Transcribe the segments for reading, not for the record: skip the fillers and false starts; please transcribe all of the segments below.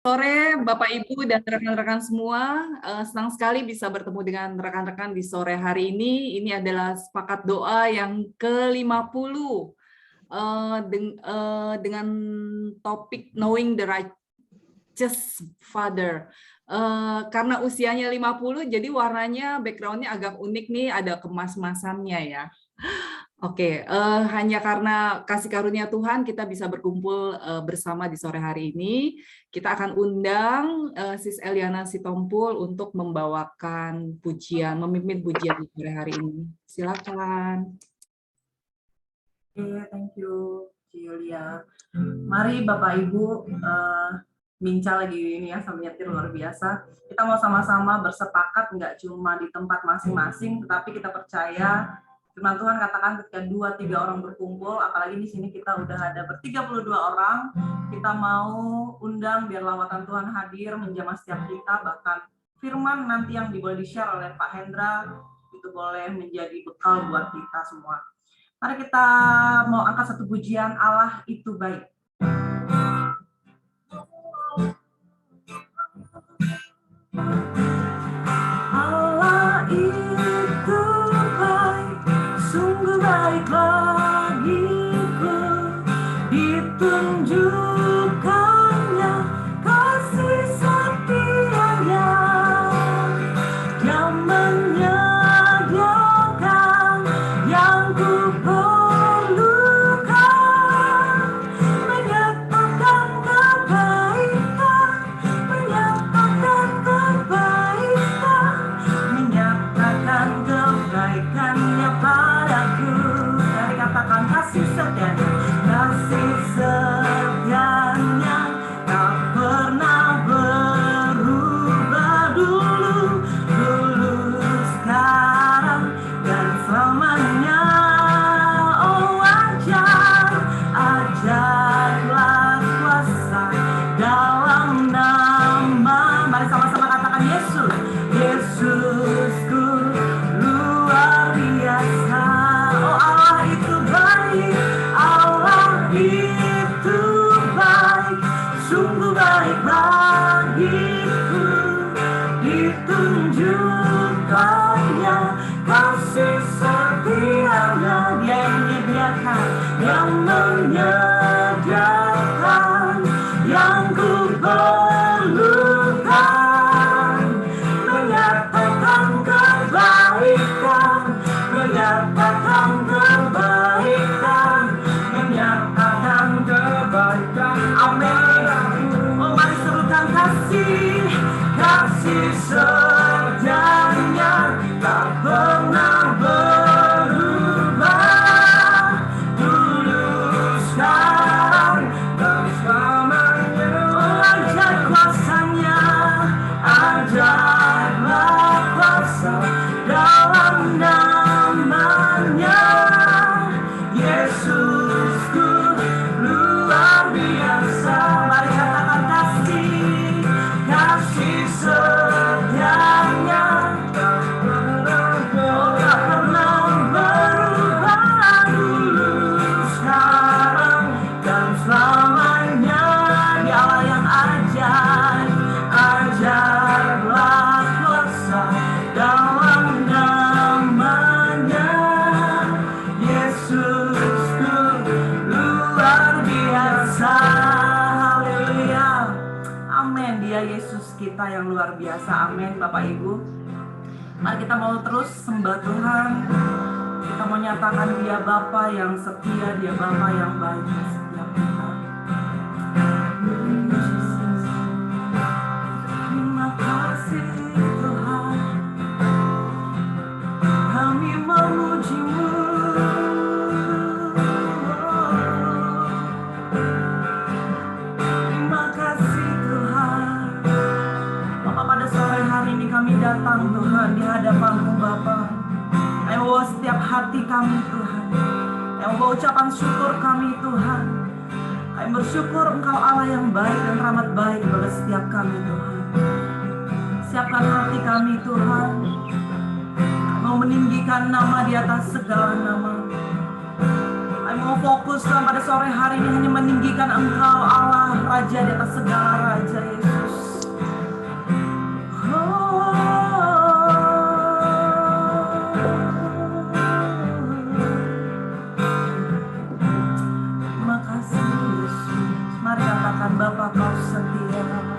Sore Bapak Ibu dan rekan-rekan semua, senang sekali bisa bertemu dengan rekan-rekan di sore hari ini. Ini adalah sepakat doa yang ke-50 dengan topik Knowing the Righteous Father. Karena usianya 50, jadi warnanya background-nya agak unik nih, ada kemas-masannya ya. Oke, hanya karena kasih karunia Tuhan kita bisa berkumpul bersama di sore hari ini. Kita akan undang Sis Eliana Sitompul untuk membawakan pujian, memimpin pujian di sore hari ini. Silakan. Oke, thank you, Julia. Mari Bapak Ibu, Minca lagi ini ya sambil nyetir luar biasa. Kita mau sama-sama bersepakat nggak cuma di tempat masing-masing, tetapi kita percaya firman Tuhan katakan ketika 2-3 orang berkumpul, apalagi di sini kita udah ada ber-32 orang, kita mau undang biar lawatan Tuhan hadir menjamah setiap kita, bahkan firman nanti yang boleh di-share oleh Pak Hendra itu boleh menjadi bekal buat kita semua. Mari kita mau angkat satu pujian, Allah itu baik. Allah itu baik, sungguh baik bagiku, ditunjukkannya kasih setianya, yang menyediakan yang ku perlukan, menyatakan kebaikan, menyatakan kebaikannya padaku. Dari katakan kasih setianya, kasih setianya tak pernah berubah dulu, sekarang dan selamanya. Oh ajarlah kuasa dalam nama, mari sama-sama katakan Yesus, Yesusku luar biasa. Oh Allah itu baik, Allah itu baik, sungguh baik bagiku, ditunjukkannya kasih setianya, Dia yang menyediakan, yang menyediakan yang ku perlukan, menyatakan kebaikan, menyatakan kebaikan, menyatakan kebaikan. Amin. Oh mari serukan kasih, kasih setianya tak pernah berubah, dulu sekarang dan selamanya. Oh ajar kuasanya, ajarlah kuasa dalam namanya, Yesusku luar biasa. Mari katakan kasih, kasih setianya tak pernah berubah, dulu sekarang dan selamanya. Dia Allah yang ajarlah kuasa dalam namanya, Yesusku luar biasa. Haleluya. Amin. Dia Yesus kita yang luar biasa. Amin Bapak Ibu. Mari kita mau terus sembah Tuhan. Kita mau nyatakan Dia Bapa yang setia, Dia Bapa yang baik setiap kita. Terima kasih Tuhan, kami memuji-Mu. Terima kasih Tuhan. Bapak, pada sore hari ini kami datang Tuhan di hadapan-Mu Bapa. Kami bawa setiap hati kami Tuhan, yang bawa ucapan syukur kami Tuhan. Kami bersyukur Engkau Allah yang baik dan rahmat baik kepada setiap kami Tuhan. Siapkan hati kami Tuhan, mau meninggikan nama di atas segala nama. Kami mau mau fokus Tuhan pada sore hari ini hanya meninggikan Engkau Allah, Raja di atas segala Raja, Yesus. Makasih Yesus. Mari katakan Bapa Kau setia.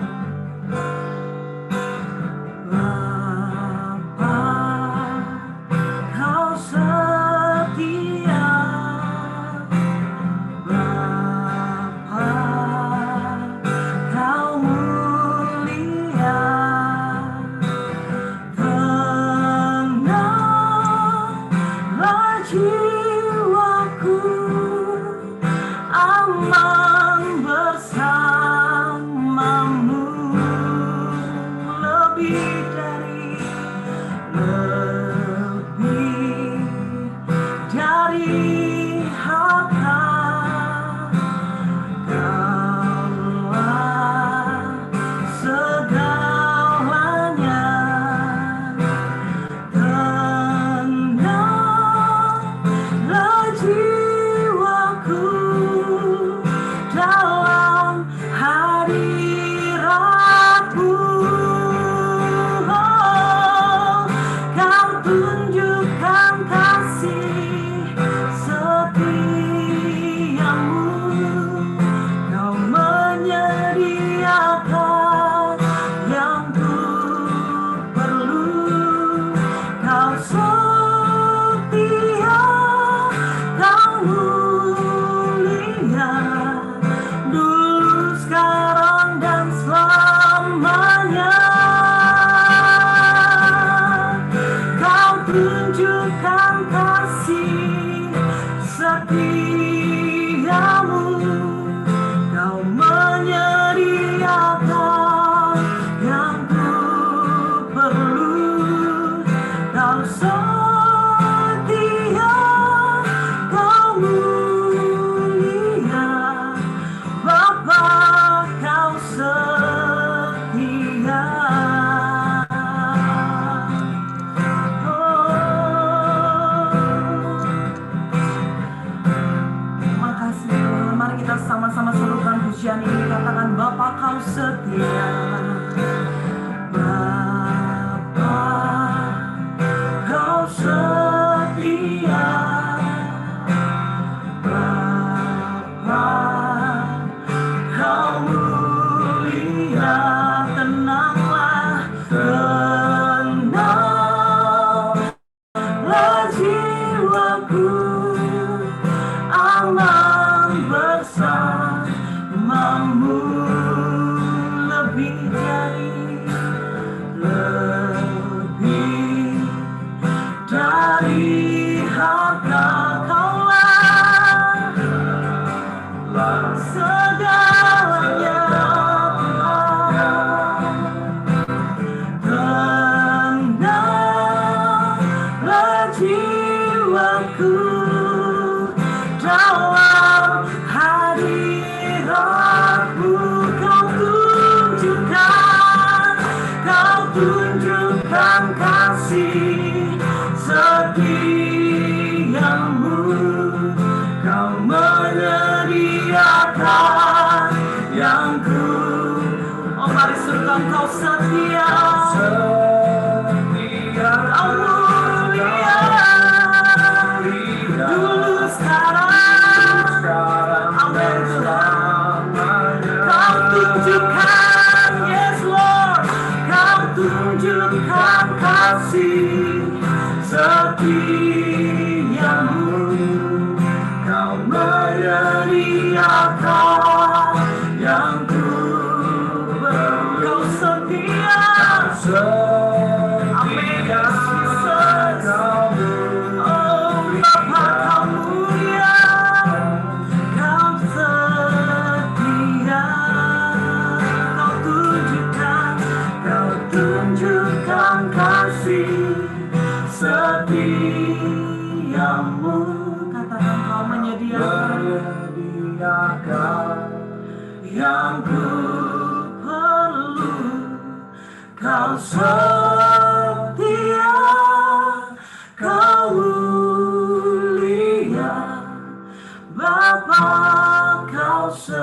setia.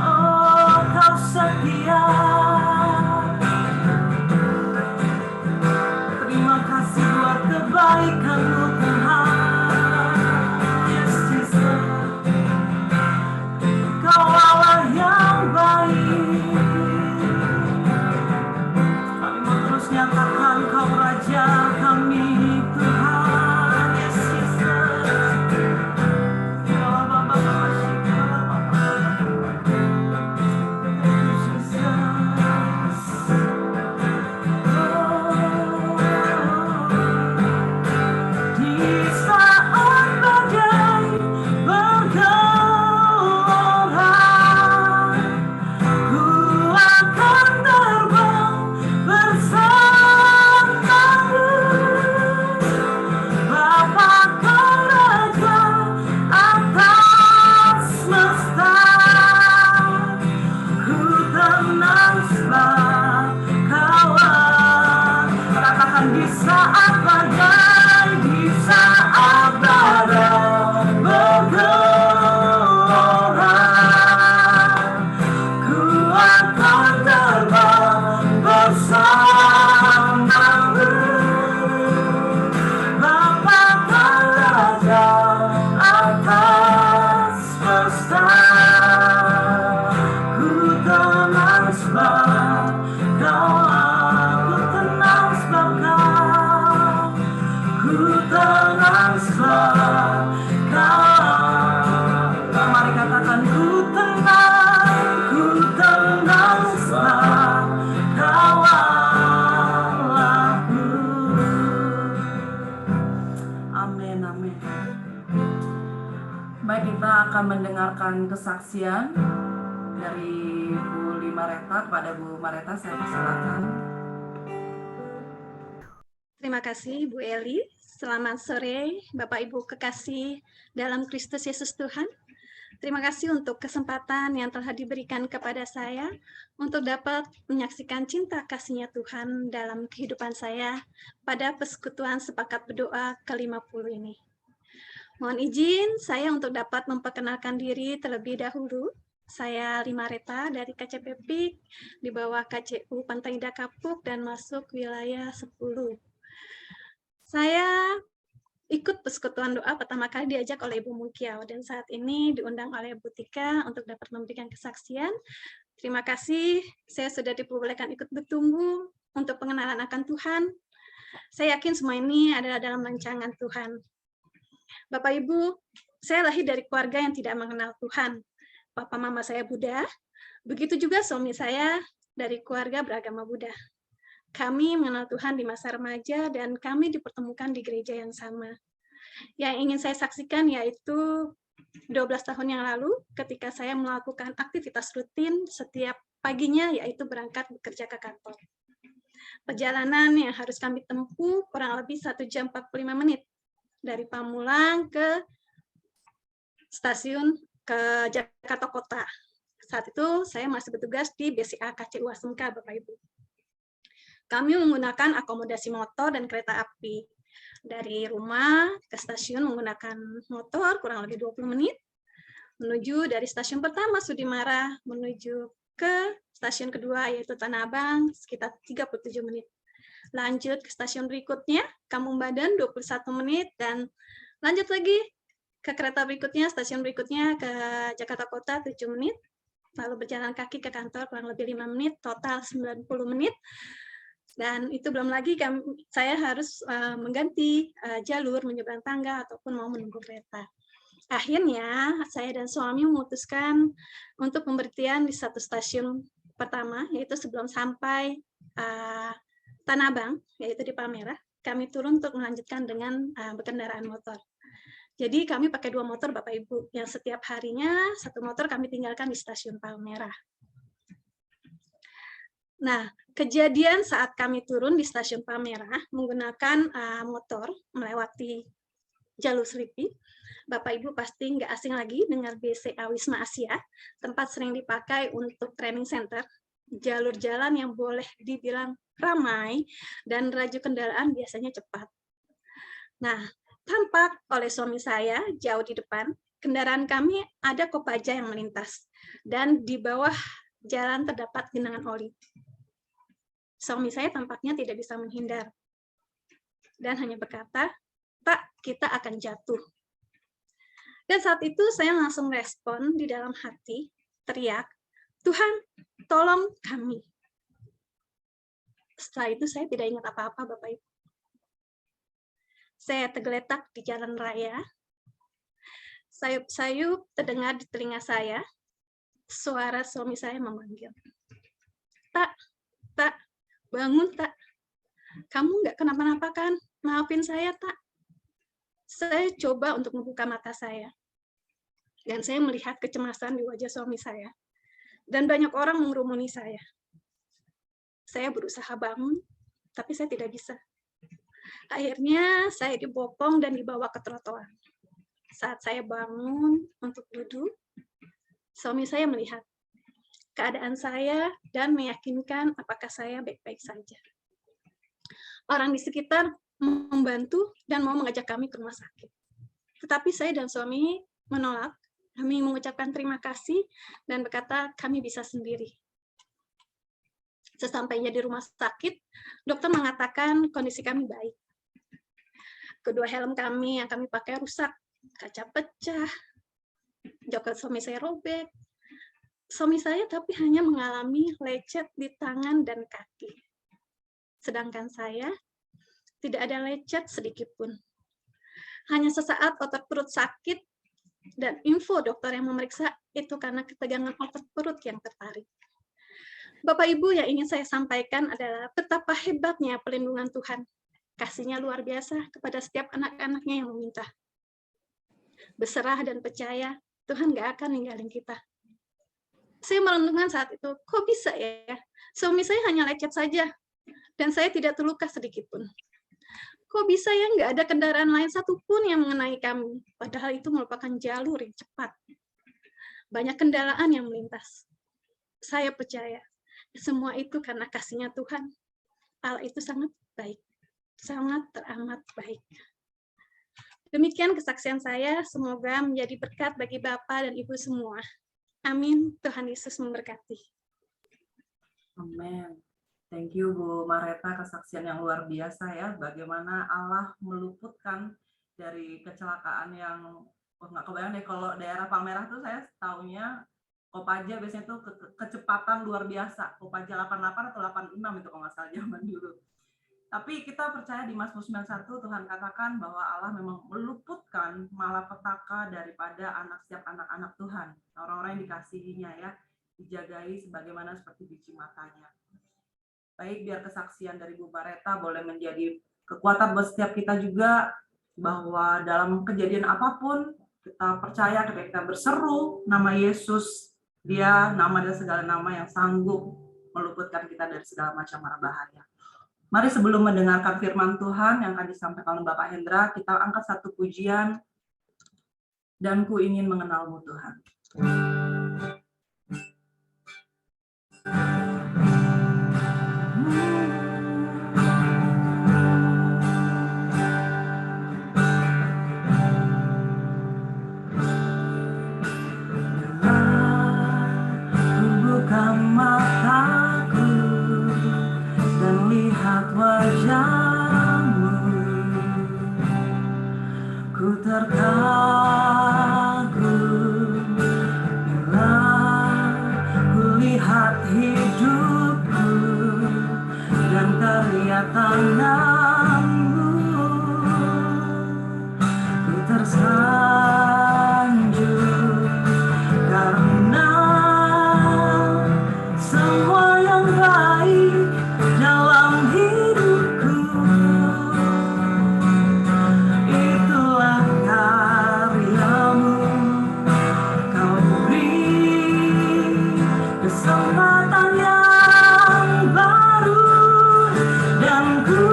Oh, kau setia. Terima kasih buat kebaikan-Mu Tuhan. Yes, Jesus. Kau Allah yang baik. Kami mau terus nyatakan Kau Raja kami Tuhan. Yes, Jesus. Baik, kita akan mendengarkan kesaksian dari Bu Limareta. Kepada Bu Mareta, saya persilakan. Terima kasih Bu Eli. Selamat sore Bapak Ibu kekasih dalam Kristus Yesus Tuhan. Terima kasih untuk kesempatan yang telah diberikan kepada saya untuk dapat menyaksikan cinta kasih-Nya Tuhan dalam kehidupan saya pada persekutuan sepakat berdoa ke-50 ini. Mohon izin saya untuk dapat memperkenalkan diri terlebih dahulu. Saya Limareta dari KCP PIK di bawah KCU Pantai Indah Kapuk dan masuk wilayah 10. Saya ikut persekutuan doa pertama kali diajak oleh Ibu Mukiau dan saat ini diundang oleh Bu Tika untuk dapat memberikan kesaksian. Terima kasih, saya sudah diperbolehkan ikut bertumbuh untuk pengenalan akan Tuhan. Saya yakin semua ini adalah dalam rancangan Tuhan. Bapak Ibu, saya lahir dari keluarga yang tidak mengenal Tuhan. Papa mama saya Buddha, begitu juga suami saya dari keluarga beragama Buddha. Kami mengenal Tuhan di masa remaja dan kami dipertemukan di gereja yang sama. Yang ingin saya saksikan yaitu 12 tahun yang lalu ketika saya melakukan aktivitas rutin setiap paginya yaitu berangkat bekerja ke kantor. Perjalanan yang harus kami tempuh kurang lebih 1 jam 45 menit. Dari Pamulang ke stasiun ke Jakarta Kota. Saat itu saya masih bertugas di BCA KCU ASMK, Bapak Ibu. Kami menggunakan akomodasi motor dan kereta api. Dari rumah ke stasiun menggunakan motor kurang lebih 20 menit. Menuju dari stasiun pertama Sudimara menuju ke stasiun kedua yaitu Tanah Abang sekitar 37 menit. Lanjut ke stasiun berikutnya, Kampung Badan 21 menit, dan lanjut lagi ke kereta berikutnya, stasiun berikutnya ke Jakarta Kota 7 menit, lalu berjalan kaki ke kantor kurang lebih 5 menit, total 90 menit, dan itu belum lagi saya harus mengganti jalur, menyeberang tangga, ataupun mau menunggu kereta. Akhirnya, saya dan suami memutuskan untuk pemberhentian di satu stasiun pertama, yaitu sebelum sampai Tanah Abang, yaitu di Palmerah, kami turun untuk melanjutkan dengan berkendaraan motor. Jadi kami pakai 2 motor Bapak Ibu, yang setiap harinya 1 motor kami tinggalkan di stasiun Palmerah. Nah, kejadian saat kami turun di stasiun Palmerah menggunakan motor melewati jalur Selipi, Bapak Ibu pasti nggak asing lagi dengan BCA Wisma Asia, tempat sering dipakai untuk training center, jalur jalan yang boleh dibilang ramai dan laju kendaraan biasanya cepat. Nah, Tampak oleh suami saya jauh di depan, kendaraan kami ada Kopaja yang melintas, dan di bawah jalan terdapat genangan oli. Suami saya tampaknya tidak bisa menghindar, dan hanya berkata, "Pak, kita akan jatuh." Dan saat itu saya langsung respon di dalam hati, teriak, "Tuhan, tolong kami." Setelah itu saya tidak ingat apa-apa, Bapak Ibu. Saya tergeletak di jalan raya. Sayup-sayup terdengar di telinga saya. Suara suami saya memanggil. "Tak, tak, bangun tak. Kamu nggak kenapa-napa kan? Maafin saya tak." Saya coba untuk membuka mata saya. Dan saya melihat kecemasan di wajah suami saya. Dan banyak orang mengerumuni saya. Saya berusaha bangun, tapi saya tidak bisa. Akhirnya saya dibopong dan dibawa ke trotoar. Saat saya bangun untuk duduk, suami saya melihat keadaan saya dan meyakinkan apakah saya baik-baik saja. Orang di sekitar membantu dan mau mengajak kami ke rumah sakit. Tetapi saya dan suami menolak. Kami mengucapkan terima kasih dan berkata kami bisa sendiri. Sesampainya di rumah sakit, dokter mengatakan kondisi kami baik. Kedua helm kami yang kami pakai rusak, kaca pecah, jaket suami saya robek. Suami saya tapi hanya mengalami lecet di tangan dan kaki. Sedangkan saya tidak ada lecet sedikit pun. Hanya sesaat otot perut sakit dan info dokter yang memeriksa itu karena ketegangan otot perut yang tertarik. Bapak Ibu, yang ingin saya sampaikan adalah betapa hebatnya perlindungan Tuhan. Kasih-Nya luar biasa kepada setiap anak-anaknya yang meminta. Berserah dan percaya, Tuhan gak akan ninggalin kita. Saya merenungkan saat itu, kok bisa ya? Suami saya hanya lecet saja, dan saya tidak terluka sedikit pun. Kok bisa ya nggak ada kendaraan lain satupun yang mengenai kami, padahal itu merupakan jalur yang cepat. Banyak kendaraan yang melintas. Saya percaya, semua itu karena kasih-Nya Tuhan. Allah itu sangat baik. Sangat teramat baik. Demikian kesaksian saya, semoga menjadi berkat bagi Bapak dan Ibu semua. Amin. Tuhan Yesus memberkati. Amin. Thank you Bu Mareta, kesaksian yang luar biasa ya, bagaimana Allah meluputkan dari kecelakaan yang nggak kebayang deh, kalau daerah Palmerah tuh saya taunya Kopaja biasanya tuh kecepatan luar biasa, Kopaja 88 atau 86 itu kalau nggak salah zaman dulu. Tapi kita percaya di Mazmur 91 Tuhan katakan bahwa Allah memang meluputkan malapetaka daripada setiap anak-anak Tuhan, orang-orang yang dikasihinya ya, dijagai sebagaimana seperti biji matanya. Baik, biar kesaksian dari Bu Mareta boleh menjadi kekuatan buat setiap kita juga, bahwa dalam kejadian apapun kita percaya ketika kita berseru nama Yesus, Dia nama dan segala nama yang sanggup meluputkan kita dari segala macam mara bahaya. Mari sebelum mendengarkan firman Tuhan yang akan disampaikan oleh Bapak Hendra, kita angkat satu pujian, dan ku ingin mengenalmu Tuhan. Buka mataku dan lihat wajahmu, ku terkagum bila ku lihat hidupku dan karya tanganmu, ku tersanjung karena semua yang baik dalam hidupku, itulah karya-Mu. Kau beri kesempatan yang baru, dan ku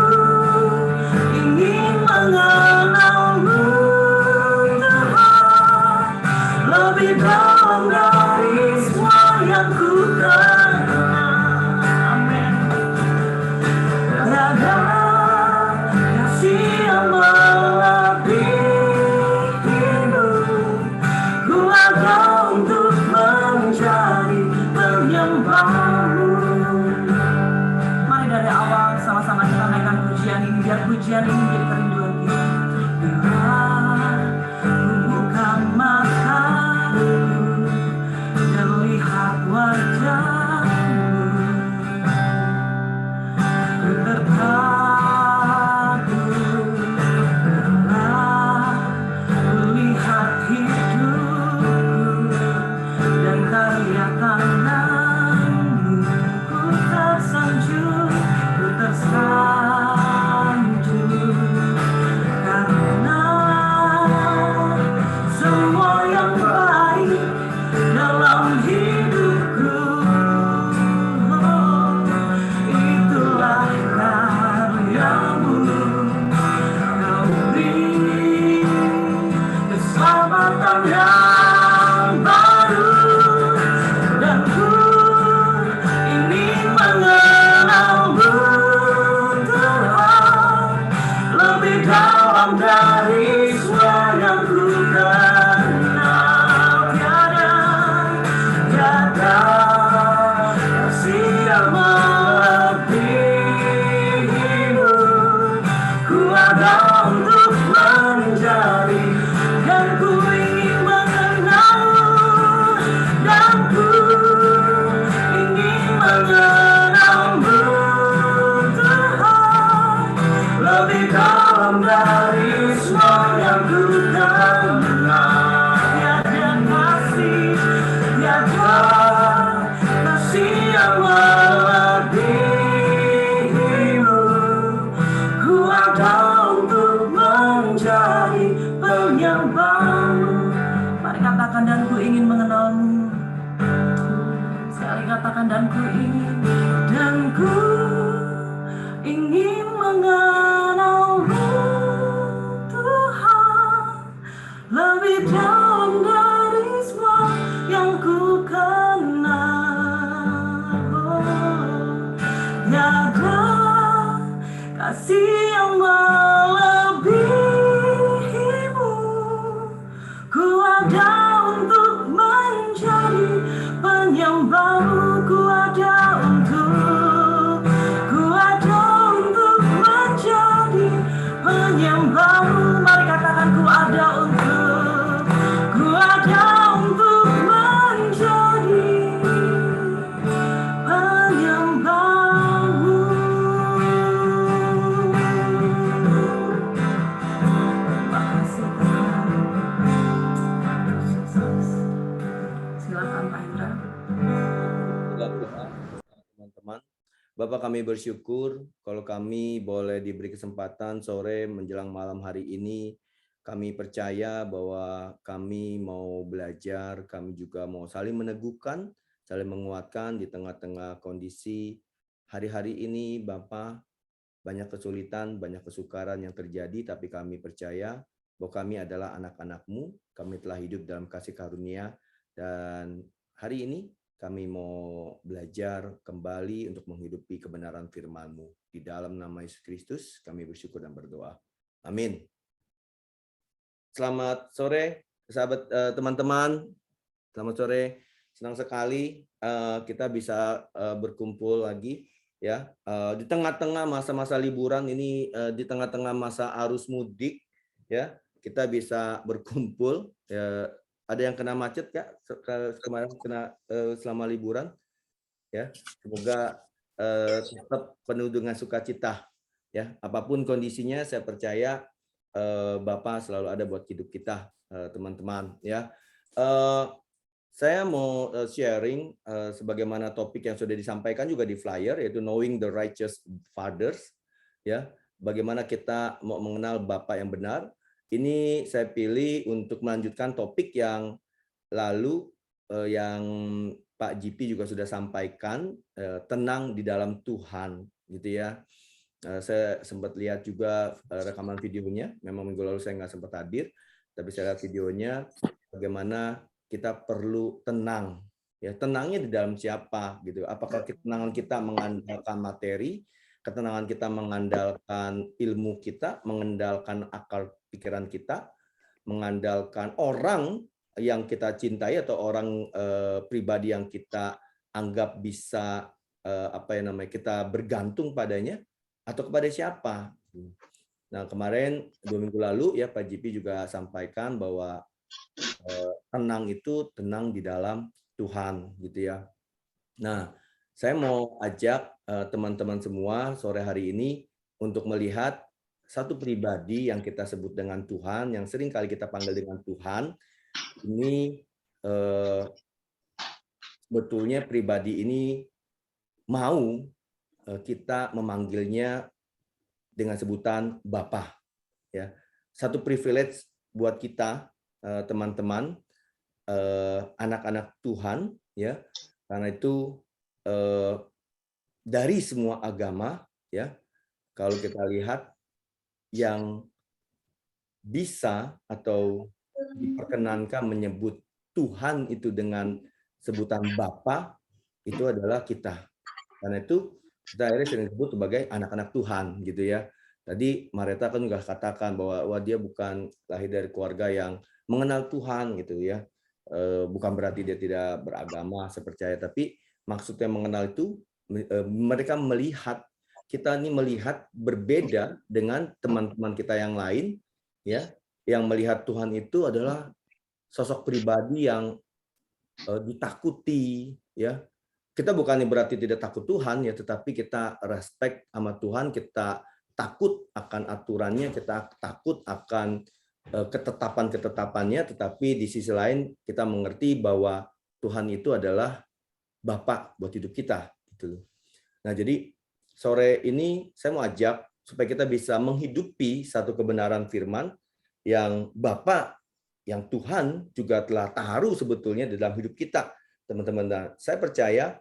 ingin mengenal-Mu Tuhan, lebih dalam dari semua yang ku kenal. Amin. Tiada kasih yang melebihi pujian ini menjadi kerinduan kita. Bila buka mataku dan lihat wajahmu, ku terkagum bila melihat hidupku dan karya tanganmu. Ku tersanjung karena semua yang baik dalam hidupku, itulah karyamu. Kau beri keselamatan yang baru, dan ku ingin mengenalmu lebih dalam dari semua yang ku kenal. Tiada kasih yang melebihimu. Ku ada untuk menjadi, dan ku ingin mengenalmu, dan ku ingin mengenalmu, Tuhan, lebih dalam dari semua yang ku kenal. Tiada kasih, tiada kasih yang melebihimu. Ku ada untuk menjadi penyembahmu. Mari katakan, dan ku ingin mengenalmu. Sekali katakan, dan ku ingin mengenalmu, Tuhan, lebih dalam dari semua yang ku kenal. Tiada kasih yang melebihimu. Ku ada untuk menjadi penyembahmu. Ku ada untuk menjadi penyembahmu. Mari katakan, ku ada untuk menjadi penyembahmu. Terima kasih Tuhan. Silakan Pak Indra. Teman-teman, Bapak, kami bersyukur kalau kami boleh diberi kesempatan sore menjelang malam hari ini. Kami percaya bahwa kami mau belajar, kami juga mau saling meneguhkan, saling menguatkan di tengah-tengah kondisi hari-hari ini. Bapak, banyak kesulitan, banyak kesukaran yang terjadi, tapi kami percaya bahwa kami adalah anak-anak-Mu, kami telah hidup dalam kasih karunia, dan hari ini kami mau belajar kembali untuk menghidupi kebenaran firman-Mu. Di dalam nama Yesus Kristus kami bersyukur dan berdoa. Amin. Selamat sore, sahabat teman-teman. Selamat sore. Senang sekali kita bisa berkumpul lagi ya. Di tengah-tengah masa-masa liburan ini, di tengah-tengah masa arus mudik ya, kita bisa berkumpul ya. Ada yang kena macet ya kemarin selama liburan ya. Semoga tetap penuh dengan sukacita ya. Apapun kondisinya, saya percaya Bapak selalu ada buat hidup kita, teman-teman ya. Saya mau sharing sebagaimana topik yang sudah disampaikan juga di flyer, yaitu Knowing the Righteous Fathers ya. Bagaimana kita mau mengenal Bapak yang benar. Ini saya pilih untuk melanjutkan topik yang lalu yang Pak GP juga sudah sampaikan, tenang di dalam Tuhan, gitu ya. Saya sempat lihat juga rekaman videonya. Memang minggu lalu saya nggak sempat hadir, tapi saya lihat videonya bagaimana kita perlu tenang. Ya, tenangnya di dalam siapa, gitu. Apakah ketenangan kita mengandalkan materi, ketenangan kita mengandalkan ilmu kita, mengandalkan akal pikiran kita, mengandalkan orang yang kita cintai atau orang pribadi yang kita anggap bisa kita bergantung padanya, atau kepada siapa. Nah, kemarin 2 minggu lalu ya Pak JP juga sampaikan bahwa tenang itu tenang di dalam Tuhan gitu ya. Nah, saya mau ajak teman-teman semua sore hari ini untuk melihat satu pribadi yang kita sebut dengan Tuhan, yang sering kali kita panggil dengan Tuhan. Ini sebetulnya pribadi ini mau kita memanggilnya dengan sebutan Bapa. Ya, satu privilege buat kita teman-teman, anak-anak Tuhan, ya, karena itu dari semua agama, ya, kalau kita lihat yang bisa atau diperkenankan menyebut Tuhan itu dengan sebutan Bapa itu adalah kita. Karena itu kita akhirnya sering disebut sebagai anak-anak Tuhan gitu ya. Tadi Mareta kan juga katakan bahwa dia bukan lahir dari keluarga yang mengenal Tuhan gitu ya. Bukan berarti dia tidak beragama, saya percaya, tapi maksudnya mengenal itu mereka melihat, kita ini melihat berbeda dengan teman-teman kita yang lain ya, yang melihat Tuhan itu adalah sosok pribadi yang ditakuti ya. Kita bukan berarti tidak takut Tuhan ya, tetapi kita respect sama Tuhan, kita takut akan aturannya, kita takut akan ketetapan-ketetapannya, tetapi di sisi lain kita mengerti bahwa Tuhan itu adalah Bapa buat hidup kita gitu. Nah, jadi sore ini saya mau ajak supaya kita bisa menghidupi satu kebenaran firman yang Bapa, yang Tuhan juga telah taruh sebetulnya di dalam hidup kita, teman-teman. Dan saya percaya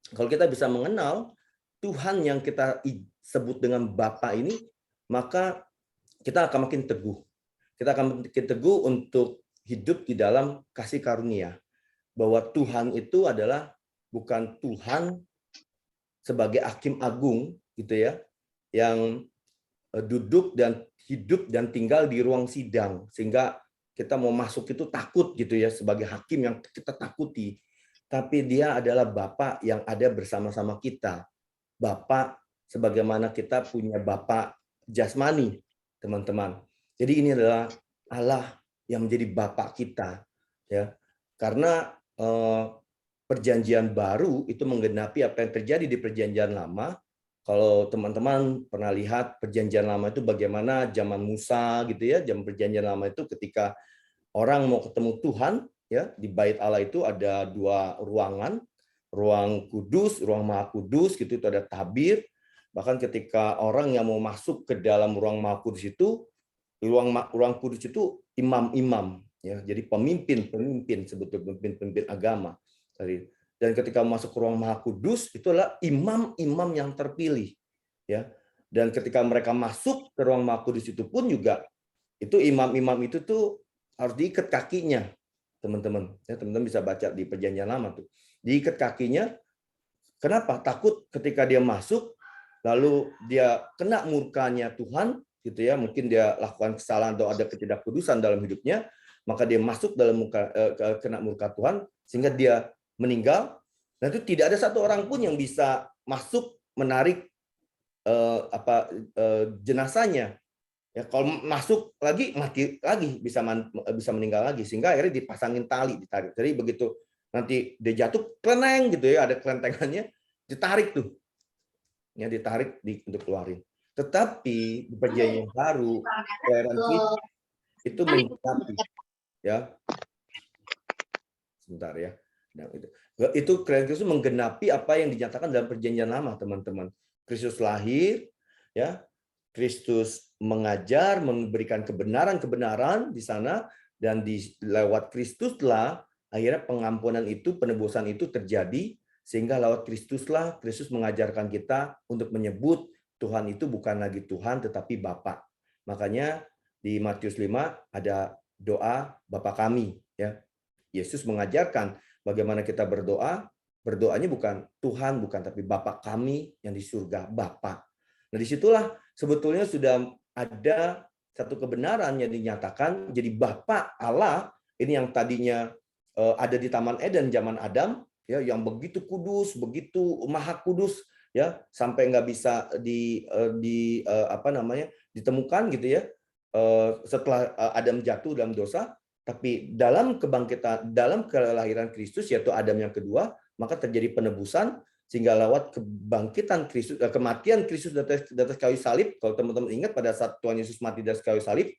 kalau kita bisa mengenal Tuhan yang kita sebut dengan Bapa ini, maka kita akan makin teguh. Kita akan makin teguh untuk hidup di dalam kasih karunia. Bahwa Tuhan itu adalah bukan Tuhan sebagai hakim agung gitu ya, yang duduk dan hidup dan tinggal di ruang sidang sehingga kita mau masuk itu takut gitu ya, sebagai hakim yang kita takuti. Tapi dia adalah Bapa yang ada bersama-sama kita. Bapa sebagaimana kita punya Bapa jasmani, teman-teman. Jadi ini adalah Allah yang menjadi Bapa kita, ya. Karena perjanjian baru itu menggenapi apa yang terjadi di perjanjian lama. Kalau teman-teman pernah lihat perjanjian lama itu bagaimana zaman Musa gitu ya, zaman perjanjian lama itu ketika orang mau ketemu Tuhan, ya, di bait Allah itu ada 2 ruangan, ruang kudus, ruang maha kudus gitu, itu ada tabir. Bahkan ketika orang yang mau masuk ke dalam ruang maha kudus itu, ruang kudus itu imam-imam ya, jadi pemimpin sebetulnya pemimpin agama. Dan ketika masuk ke ruang maha kudus itu adalah imam-imam yang terpilih ya. Dan ketika mereka masuk ke ruang maha kudus itu pun juga itu imam-imam itu tuh harus diikat kakinya, teman-teman. Ya, teman-teman bisa baca di perjanjian lama tuh. Diikat kakinya. Kenapa? Takut ketika dia masuk, lalu dia kena murkanya Tuhan, gitu ya. Mungkin dia lakukan kesalahan atau ada ketidakkudusan dalam hidupnya, maka dia masuk dalam kena murka Tuhan, sehingga dia meninggal. Nah, itu tidak ada satu orang pun yang bisa masuk menarik jenazahnya. Ya, kalau masuk lagi mati lagi, bisa meninggal lagi, sehingga akhirnya dipasangin tali, ditarik. Jadi begitu nanti dia jatuh kelenteng gitu ya, ada kelentengannya, ditarik tuh, ya, ditarik untuk keluarin. Tetapi di perjanjian baru itu menggenapi, ya, sebentar ya. Nah, itu Kristus menggenapi apa yang dinyatakan dalam perjanjian lama, teman-teman. Kristus lahir, ya. Kristus mengajar, memberikan kebenaran-kebenaran di sana, dan lewat Kristuslah akhirnya pengampunan itu, penebusan itu terjadi, sehingga lewat Kristuslah Kristus mengajarkan kita untuk menyebut Tuhan itu bukan lagi Tuhan tetapi Bapa. Makanya di Matius 5 ada doa Bapa kami, ya. Yesus mengajarkan bagaimana kita berdoa. Berdoanya bukan Tuhan, bukan, tapi Bapa kami yang di surga, Bapa. Nah, disitulah sebetulnya sudah ada satu kebenaran yang dinyatakan. Jadi Bapa Allah ini yang tadinya ada di Taman Eden zaman Adam, ya, yang begitu kudus, begitu maha kudus, ya, sampai nggak bisa ditemukan gitu ya, setelah Adam jatuh dalam dosa, tapi dalam kebangkitan, dalam kelahiran Kristus yaitu Adam yang kedua, maka terjadi penebusan sehingga lewat kebangkitan Kristus, kematian Kristus di atas kayu salib. Kalau teman-teman ingat pada saat Tuhan Yesus mati di atas kayu salib,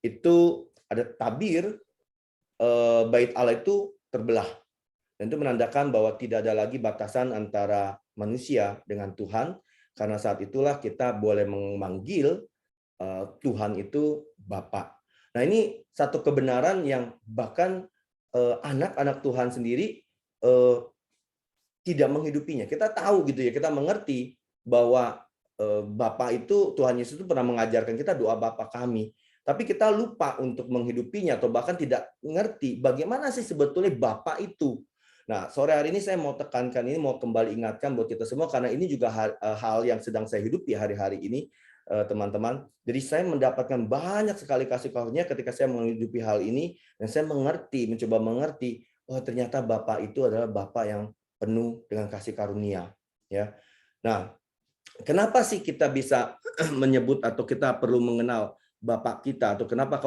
itu ada tabir bait Allah itu terbelah. Dan itu menandakan bahwa tidak ada lagi batasan antara manusia dengan Tuhan, karena saat itulah kita boleh memanggil Tuhan itu Bapa. Nah, ini satu kebenaran yang bahkan anak-anak Tuhan sendiri tidak menghidupinya. Kita tahu gitu ya, kita mengerti bahwa Bapa itu, Tuhan Yesus itu pernah mengajarkan kita doa Bapa kami. Tapi kita lupa untuk menghidupinya atau bahkan tidak mengerti bagaimana sih sebetulnya Bapa itu. Nah, sore hari ini saya mau tekankan ini, mau kembali ingatkan buat kita semua, karena ini juga hal yang sedang saya hidupi hari-hari ini, teman-teman. Jadi saya mendapatkan banyak sekali kasih karunia ketika saya menghidupi hal ini, dan saya mencoba mengerti, oh ternyata Bapa itu adalah Bapa yang penuh dengan kasih karunia. Ya. Nah, kenapa sih kita bisa menyebut atau kita perlu mengenal Bapak kita, atau kenapa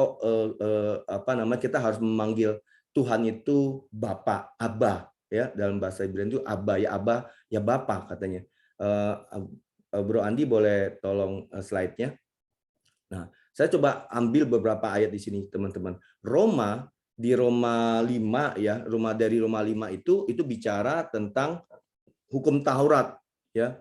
kita harus memanggil Tuhan itu Bapa, Abba, ya, dalam bahasa Ibrani itu Abba ya Bapa katanya. Bro Andi boleh tolong slide-nya. Nah, saya coba ambil beberapa ayat di sini, teman-teman. Roma 5 ya, dari Roma 5 itu bicara tentang hukum Taurat, ya.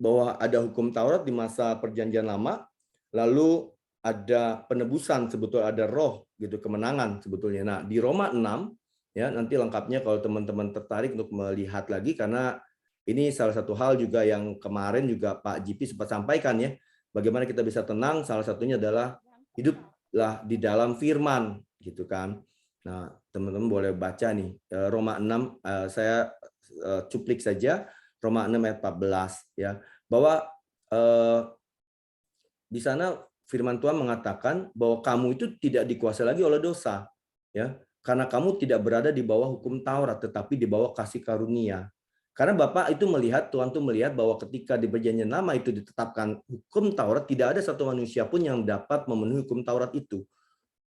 Bahwa ada hukum Taurat di masa Perjanjian Lama, lalu ada penebusan, sebetulnya ada roh gitu, kemenangan sebetulnya. Nah, di Roma 6 ya, nanti lengkapnya kalau teman-teman tertarik untuk melihat lagi, karena ini salah satu hal juga yang kemarin juga Pak JP sempat sampaikan ya, bagaimana kita bisa tenang, salah satunya adalah hiduplah di dalam firman gitu kan. Nah, teman-teman boleh baca nih Roma 6, saya cuplik saja Roma 6 ayat 14 ya, bahwa di sana firman Tuhan mengatakan bahwa kamu itu tidak dikuasai lagi oleh dosa, ya, karena kamu tidak berada di bawah hukum Taurat, tetapi di bawah kasih karunia. Karena Bapak itu melihat, Tuhan itu melihat bahwa ketika di Perjanjian Lama itu ditetapkan hukum Taurat, tidak ada satu manusia pun yang dapat memenuhi hukum Taurat itu,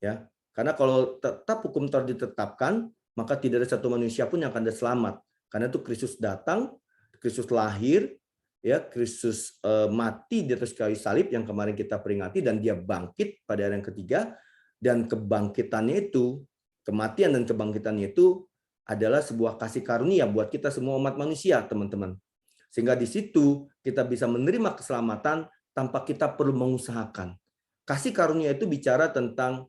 ya. Karena kalau tetap hukum Taurat ditetapkan, maka tidak ada satu manusia pun yang akan selamat. Karena itu Kristus datang, Kristus lahir, ya, Kristus mati di atas kayu salib yang kemarin kita peringati, dan dia bangkit pada hari yang ketiga, dan kebangkitannya itu, kematian dan kebangkitannya itu adalah sebuah kasih karunia buat kita semua umat manusia, teman-teman. Sehingga di situ kita bisa menerima keselamatan tanpa kita perlu mengusahakan. Kasih karunia itu bicara tentang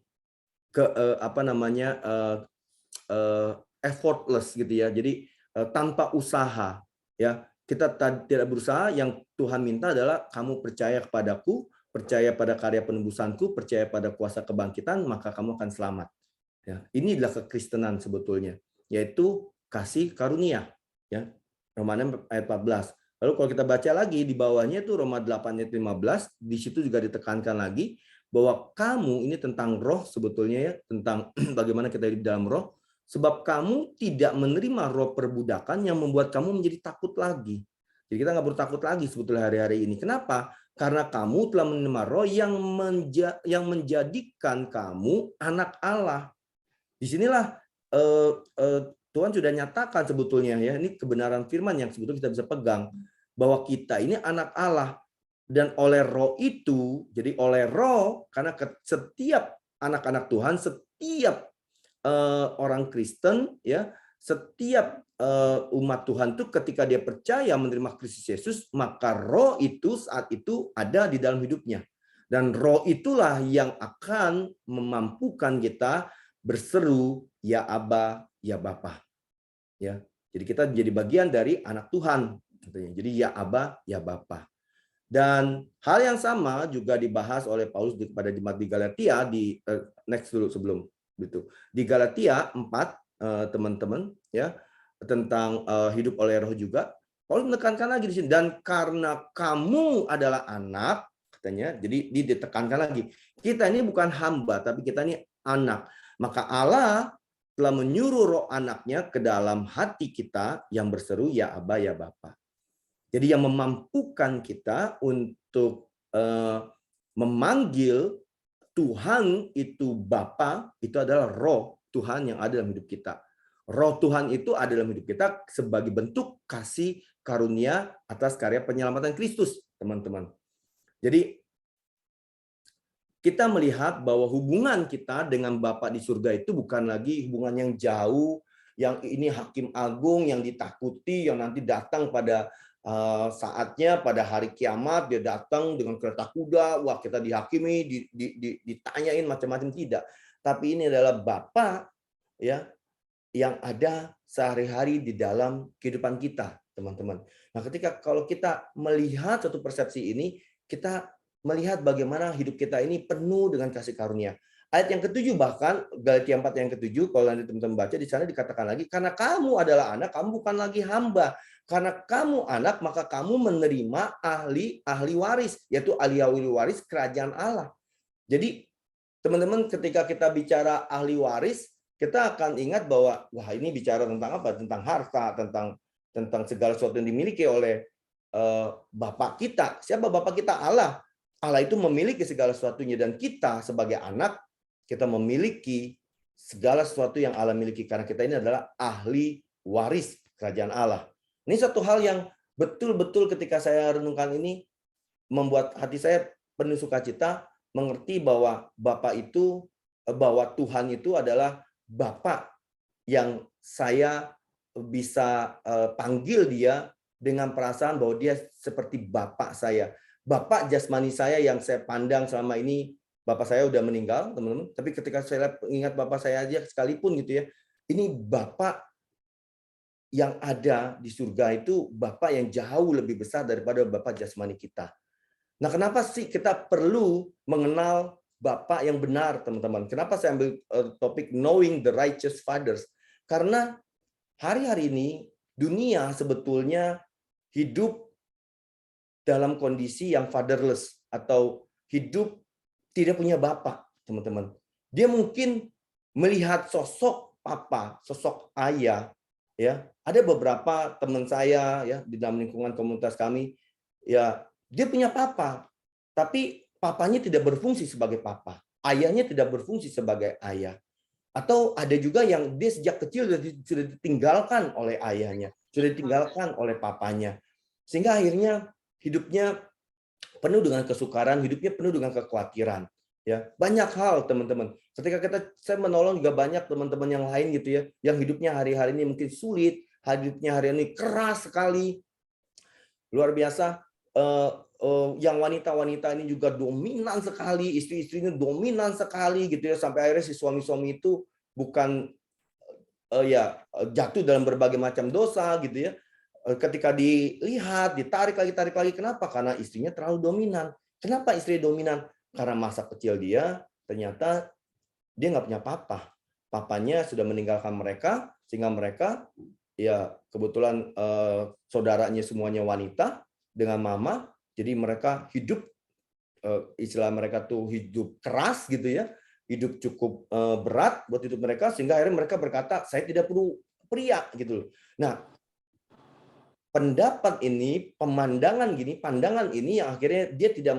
effortless gitu ya. Jadi tanpa usaha, ya. Kita tidak berusaha, yang Tuhan minta adalah kamu percaya kepadaku, percaya pada karya penebusanku, percaya pada kuasa kebangkitan, maka kamu akan selamat. Ya, inilah kekristenan sebetulnya, yaitu kasih karunia. Ya, Roma 6 ayat 14. Lalu kalau kita baca lagi di bawahnya itu Roma 8 ayat 15, di situ juga ditekankan lagi bahwa kamu ini tentang roh sebetulnya ya, tentang bagaimana kita hidup dalam roh. Sebab kamu tidak menerima roh perbudakan yang membuat kamu menjadi takut lagi. Jadi kita nggak perlu takut lagi sebetulnya hari-hari ini. Kenapa? Karena kamu telah menerima roh yang menjadikan kamu anak Allah. Disinilah Tuhan sudah nyatakan sebetulnya ya, ini kebenaran firman yang sebetulnya kita bisa pegang, bahwa kita ini anak Allah. Dan oleh roh itu, jadi oleh roh, karena setiap anak-anak Tuhan, setiap orang Kristen ya, setiap umat Tuhan itu ketika dia percaya menerima Kristus Yesus, maka roh itu saat itu ada di dalam hidupnya, dan roh itulah yang akan memampukan kita berseru ya Aba ya Bapa, ya. Jadi kita menjadi bagian dari anak Tuhan, jadi ya Aba ya Bapa. Dan hal yang sama juga dibahas oleh Paulus kepada jemaat di Galatia, di next dulu sebelum itu. Di Galatia 4, teman-teman ya, tentang hidup oleh roh juga. Paulus menekankan lagi di sini, dan karena kamu adalah anak, katanya, jadi ditekankan lagi. Kita ini bukan hamba, tapi kita ini anak. Maka Allah telah menyuruh roh anaknya ke dalam hati kita yang berseru ya Aba ya Bapa. Jadi yang memampukan kita untuk memanggil Tuhan itu Bapa, itu adalah roh Tuhan yang ada dalam hidup kita. Roh Tuhan itu ada dalam hidup kita sebagai bentuk kasih karunia atas karya penyelamatan Kristus, teman-teman. Jadi kita melihat bahwa hubungan kita dengan Bapa di surga itu bukan lagi hubungan yang jauh, yang ini hakim agung yang ditakuti, yang nanti datang pada saatnya pada hari kiamat dia datang dengan kereta kuda, wah kita dihakimi, ditanyain macam-macam, tidak. Tapi ini adalah Bapa ya yang ada sehari-hari di dalam kehidupan kita, teman-teman. Nah, kalau kita melihat satu persepsi ini, kita melihat bagaimana hidup kita ini penuh dengan kasih karunia. Ayat yang ke-7 bahkan, Galatia 4 yang ke-7, kalau nanti teman-teman baca, di sana dikatakan lagi, karena kamu adalah anak, kamu bukan lagi hamba. Karena kamu anak, maka kamu menerima ahli waris, yaitu ahli waris kerajaan Allah. Jadi, teman-teman, ketika kita bicara ahli waris, kita akan ingat bahwa, wah ini bicara tentang apa? Tentang harta, tentang segala sesuatu yang dimiliki oleh Bapa kita. Siapa Bapa kita? Allah. Allah itu memiliki segala sesuatunya, dan kita sebagai anak, kita memiliki segala sesuatu yang Allah miliki, karena kita ini adalah ahli waris kerajaan Allah. Ini satu hal yang betul-betul ketika saya renungkan ini membuat hati saya penuh sukacita, mengerti bahwa bahwa Tuhan itu adalah Bapa yang saya bisa panggil dia dengan perasaan bahwa dia seperti Bapa saya. Bapak jasmani saya yang saya pandang selama ini, Bapak saya udah meninggal, teman-teman. Tapi ketika saya ingat Bapak saya aja sekalipun gitu ya, ini Bapak yang ada di surga itu Bapa yang jauh lebih besar daripada Bapa jasmani kita. Nah, kenapa sih kita perlu mengenal Bapa yang benar, teman-teman? Kenapa saya ambil topik knowing the righteous fathers? Karena hari-hari ini dunia sebetulnya hidup dalam kondisi yang fatherless atau hidup tidak punya Bapa, teman-teman. Dia mungkin melihat sosok papa, sosok ayah, ya. Ada beberapa teman saya ya di dalam lingkungan komunitas kami, ya dia punya papa, tapi papanya tidak berfungsi sebagai papa, ayahnya tidak berfungsi sebagai ayah. Atau ada juga yang dia sejak kecil sudah ditinggalkan oleh ayahnya, sudah ditinggalkan oleh papanya, sehingga akhirnya hidupnya penuh dengan kesukaran, hidupnya penuh dengan kekhawatiran. Ya, banyak hal, teman-teman. Ketika saya menolong juga banyak teman-teman yang lain gitu ya, yang hidupnya hari-hari ini mungkin sulit, hidupnya hari ini keras sekali, luar biasa. Yang wanita-wanita ini juga dominan sekali, istri-istrinya dominan sekali gitu ya, sampai akhirnya si suami-suami itu bukan jatuh dalam berbagai macam dosa gitu ya. Ketika dilihat, tarik lagi. Kenapa? Karena istrinya terlalu dominan. Kenapa istri dominan? Karena masa kecil dia ternyata dia nggak punya papa. Papanya sudah meninggalkan mereka, sehingga mereka ya kebetulan saudaranya semuanya wanita dengan mama, jadi mereka hidup istilah mereka tuh hidup keras gitu ya, hidup cukup berat buat hidup mereka, sehingga akhirnya mereka berkata saya tidak perlu pria gitu. Nah, pendapat ini, pandangan ini yang akhirnya dia tidak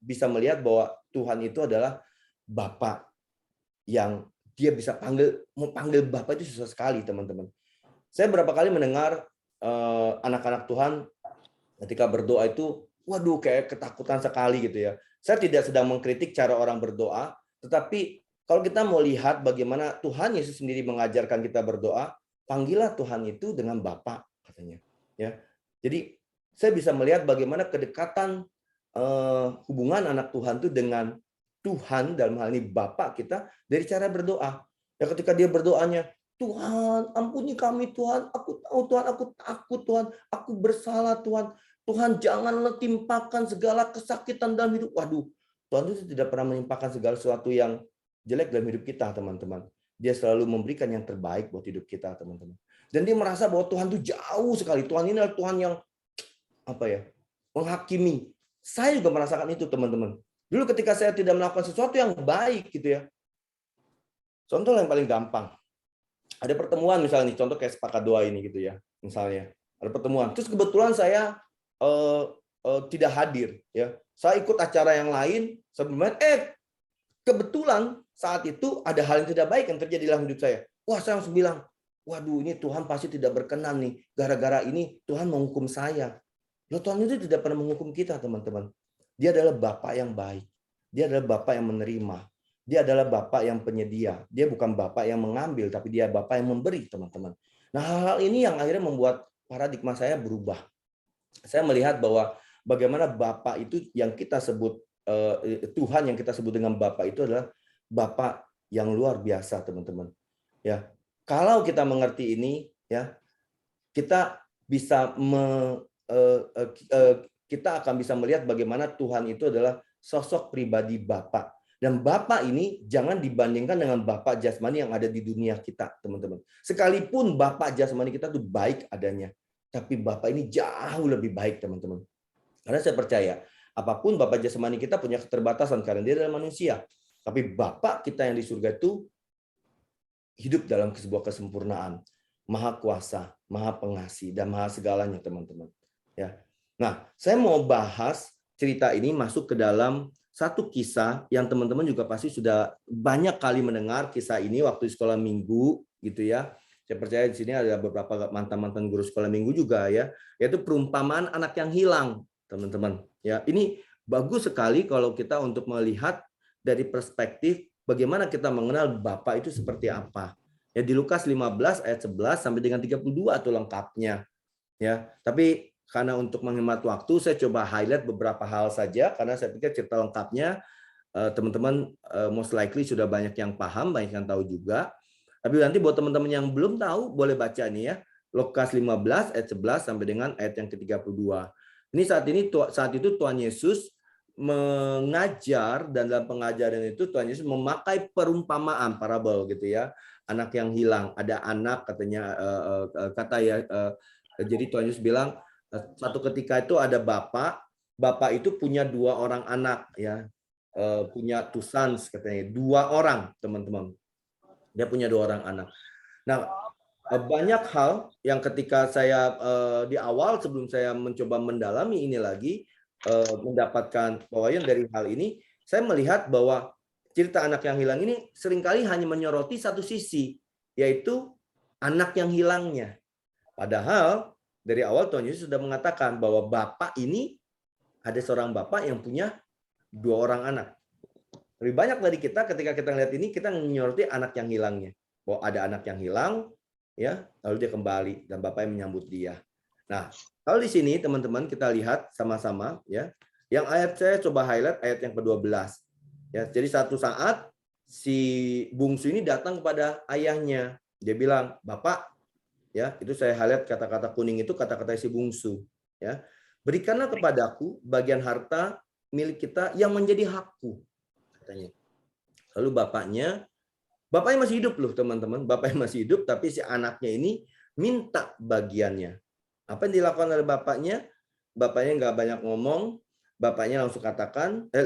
bisa melihat bahwa Tuhan itu adalah Bapa yang dia bisa mau panggil Bapa itu susah sekali, teman-teman. Saya berapa kali mendengar anak-anak Tuhan ketika berdoa itu, waduh kayak ketakutan sekali gitu ya. Saya tidak sedang mengkritik cara orang berdoa, tetapi kalau kita mau lihat bagaimana Tuhan Yesus sendiri mengajarkan kita berdoa, panggillah Tuhan itu dengan Bapa, katanya. Ya, jadi saya bisa melihat bagaimana kedekatan hubungan anak Tuhan itu dengan Tuhan, dalam hal ini Bapa kita, dari cara berdoa. Ya, ketika dia berdoanya, Tuhan ampuni kami Tuhan, aku tahu Tuhan, aku takut Tuhan, aku bersalah Tuhan, Tuhan janganlah timpakan segala kesakitan dalam hidup. Waduh, Tuhan itu tidak pernah menimpakan segala sesuatu yang jelek dalam hidup kita, teman-teman. Dia selalu memberikan yang terbaik buat hidup kita, teman-teman. Dan dia merasa bahwa Tuhan itu jauh sekali. Tuhan ini adalah Tuhan yang menghakimi. Saya juga merasakan itu, teman-teman. Dulu ketika saya tidak melakukan sesuatu yang baik gitu ya. Contoh yang paling gampang. Ada pertemuan misalnya nih, contoh kayak sepakat doa ini gitu ya. Misalnya ada pertemuan. Terus kebetulan saya tidak hadir ya. Saya ikut acara yang lain, sebelumnya kebetulan saat itu ada hal yang tidak baik yang terjadi dalam hidup saya. Wah, saya langsung bilang, waduh, ini Tuhan pasti tidak berkenan nih. Gara-gara ini Tuhan menghukum saya. Loh, Tuhan itu tidak pernah menghukum kita, teman-teman. Dia adalah Bapa yang baik. Dia adalah Bapa yang menerima. Dia adalah Bapa yang penyedia. Dia bukan Bapa yang mengambil, tapi dia Bapa yang memberi, teman-teman. Nah, hal-hal ini yang akhirnya membuat paradigma saya berubah. Saya melihat bahwa bagaimana Bapa itu yang kita sebut, Tuhan yang kita sebut dengan Bapa itu adalah Bapa yang luar biasa, teman-teman. Ya, kalau kita mengerti ini, ya, kita bisa kita akan bisa melihat bagaimana Tuhan itu adalah sosok pribadi Bapa. Dan Bapa ini jangan dibandingkan dengan Bapa jasmani yang ada di dunia kita, teman-teman. Sekalipun Bapa jasmani kita itu baik adanya, tapi Bapa ini jauh lebih baik, teman-teman. Karena saya percaya, apapun Bapa jasmani kita punya keterbatasan karena dia adalah manusia. Tapi Bapa kita yang di surga itu hidup dalam sebuah kesempurnaan, maha kuasa, maha pengasih, dan maha segalanya, teman-teman. Ya. Nah, saya mau bahas cerita ini masuk ke dalam satu kisah yang teman-teman juga pasti sudah banyak kali mendengar kisah ini waktu sekolah minggu, gitu ya. Saya percaya di sini ada beberapa mantan-mantan guru sekolah minggu juga ya, yaitu perumpamaan anak yang hilang, teman-teman. Ya, ini bagus sekali kalau kita untuk melihat dari perspektif bagaimana kita mengenal Bapa itu seperti apa. Ya, di Lukas 15 ayat 11 sampai dengan 32 itu lengkapnya. Ya, tapi karena untuk menghemat waktu, saya coba highlight beberapa hal saja karena saya pikir cerita lengkapnya teman-teman most likely sudah banyak yang paham, banyak yang tahu juga. Tapi nanti buat teman-teman yang belum tahu boleh baca nih ya. Lukas 15 ayat 11 sampai dengan ayat yang ke-32. Ini saat itu Tuhan Yesus mengajar, dan dalam pengajaran itu Tuhan Yesus memakai perumpamaan parabel gitu ya. Anak yang hilang, ada anak katanya jadi Tuhan Yesus bilang satu ketika itu ada bapak itu punya 2 orang anak ya, punya 2 sons katanya, 2 orang teman-teman, dia punya 2 orang anak. Nah, banyak hal yang ketika saya di awal sebelum saya mencoba mendalami ini lagi, mendapatkan pewahyuan dari hal ini, saya melihat bahwa cerita anak yang hilang ini seringkali hanya menyoroti satu sisi, yaitu anak yang hilangnya. Padahal dari awal Tuhan Yesus sudah mengatakan bahwa Bapak ini ada seorang Bapak yang punya 2 orang anak. Lebih banyak dari kita ketika kita lihat ini, kita menyoroti anak yang hilangnya. Bahwa ada anak yang hilang, ya, lalu dia kembali dan Bapak yang menyambut dia. Nah, kalau di sini teman-teman kita lihat sama-sama ya. Yang ayat saya coba highlight ayat yang ke-12. Ya, jadi satu saat si bungsu ini datang kepada ayahnya. Dia bilang, "Bapak," ya, itu saya highlight kata-kata kuning itu kata-kata si bungsu, ya. "Berikanlah kepadaku bagian harta milik kita yang menjadi hakku," katanya. Lalu bapaknya masih hidup loh, teman-teman. Bapaknya masih hidup, tapi si anaknya ini minta bagiannya. Apa yang dilakukan oleh bapaknya? Bapaknya nggak banyak ngomong, bapaknya langsung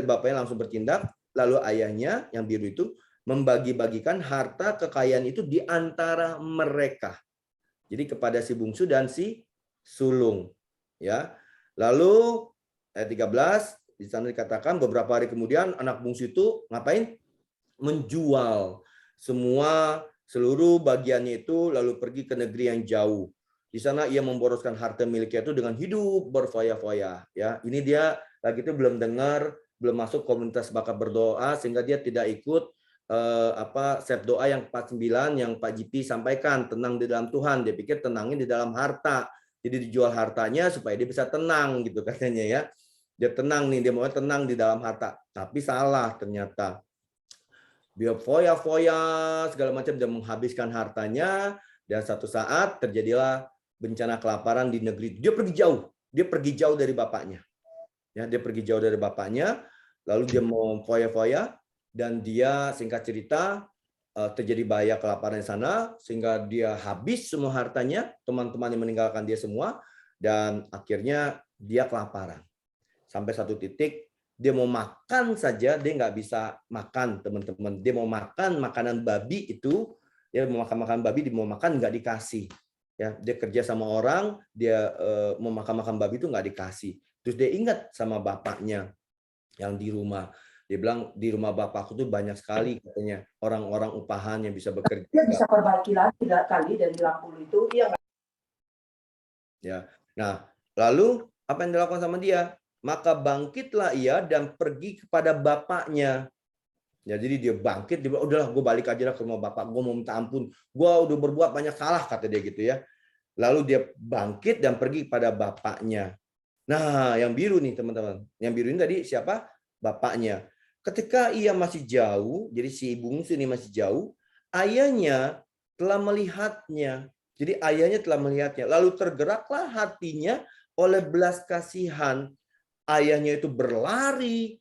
bapaknya langsung bertindak. Lalu ayahnya yang biru itu membagi-bagikan harta kekayaan itu di antara mereka. Jadi kepada si bungsu dan si sulung, ya. Lalu ayat 13 di sana dikatakan beberapa hari kemudian anak bungsu itu ngapain? Menjual seluruh bagiannya itu lalu pergi ke negeri yang jauh. Di sana ia memboroskan harta miliknya itu dengan hidup berfoya-foya, ya. Ini dia lagi itu belum belum masuk komunitas bakat berdoa sehingga dia tidak ikut set doa yang 49 yang Pak JP sampaikan, tenang di dalam Tuhan. Dia pikir tenangnya di dalam harta. Jadi dijual hartanya supaya dia bisa tenang gitu katanya ya. Dia tenang nih, dia mau tenang di dalam harta. Tapi salah ternyata. Dia foya-foya segala macam dan menghabiskan hartanya, dan satu saat terjadilah bencana kelaparan di negeri. Dia pergi jauh. Dia pergi jauh dari bapaknya. Ya, dia pergi jauh dari bapaknya, lalu dia mau foya-foya. Dan dia singkat cerita terjadi bahaya kelaparan di sana sehingga dia habis semua hartanya, teman-teman yang meninggalkan dia semua, dan akhirnya dia kelaparan. Sampai satu titik dia mau makan saja dia nggak bisa makan, teman-teman. Dia mau makan makanan babi itu, dia mau makan babi, dia mau makan nggak dikasih. Ya, dia kerja sama orang, dia mau makan babi itu nggak dikasih. Terus dia ingat sama bapaknya. yang di rumah. Dia bilang di rumah bapakku tuh banyak sekali katanya orang-orang upahan yang bisa bekerja. Dia bisa perbaiki lagi kali dari 50 itu, iya nggak? Ya. Nah, lalu apa yang dilakukan sama dia? Maka bangkitlah ia dan pergi kepada bapaknya. Ya, jadi dia bangkit, dia bilang, udahlah gue balik aja lah ke rumah bapak, gue mau minta ampun, gue udah berbuat banyak salah, kata dia gitu ya. Lalu dia bangkit dan pergi kepada bapaknya. Nah, yang biru nih teman-teman, yang biru ini tadi siapa? Bapaknya. Ketika ia masih jauh, jadi si bungsu ini masih jauh, ayahnya telah melihatnya. Jadi ayahnya telah melihatnya. Lalu tergeraklah hatinya oleh belas kasihan. Ayahnya itu berlari,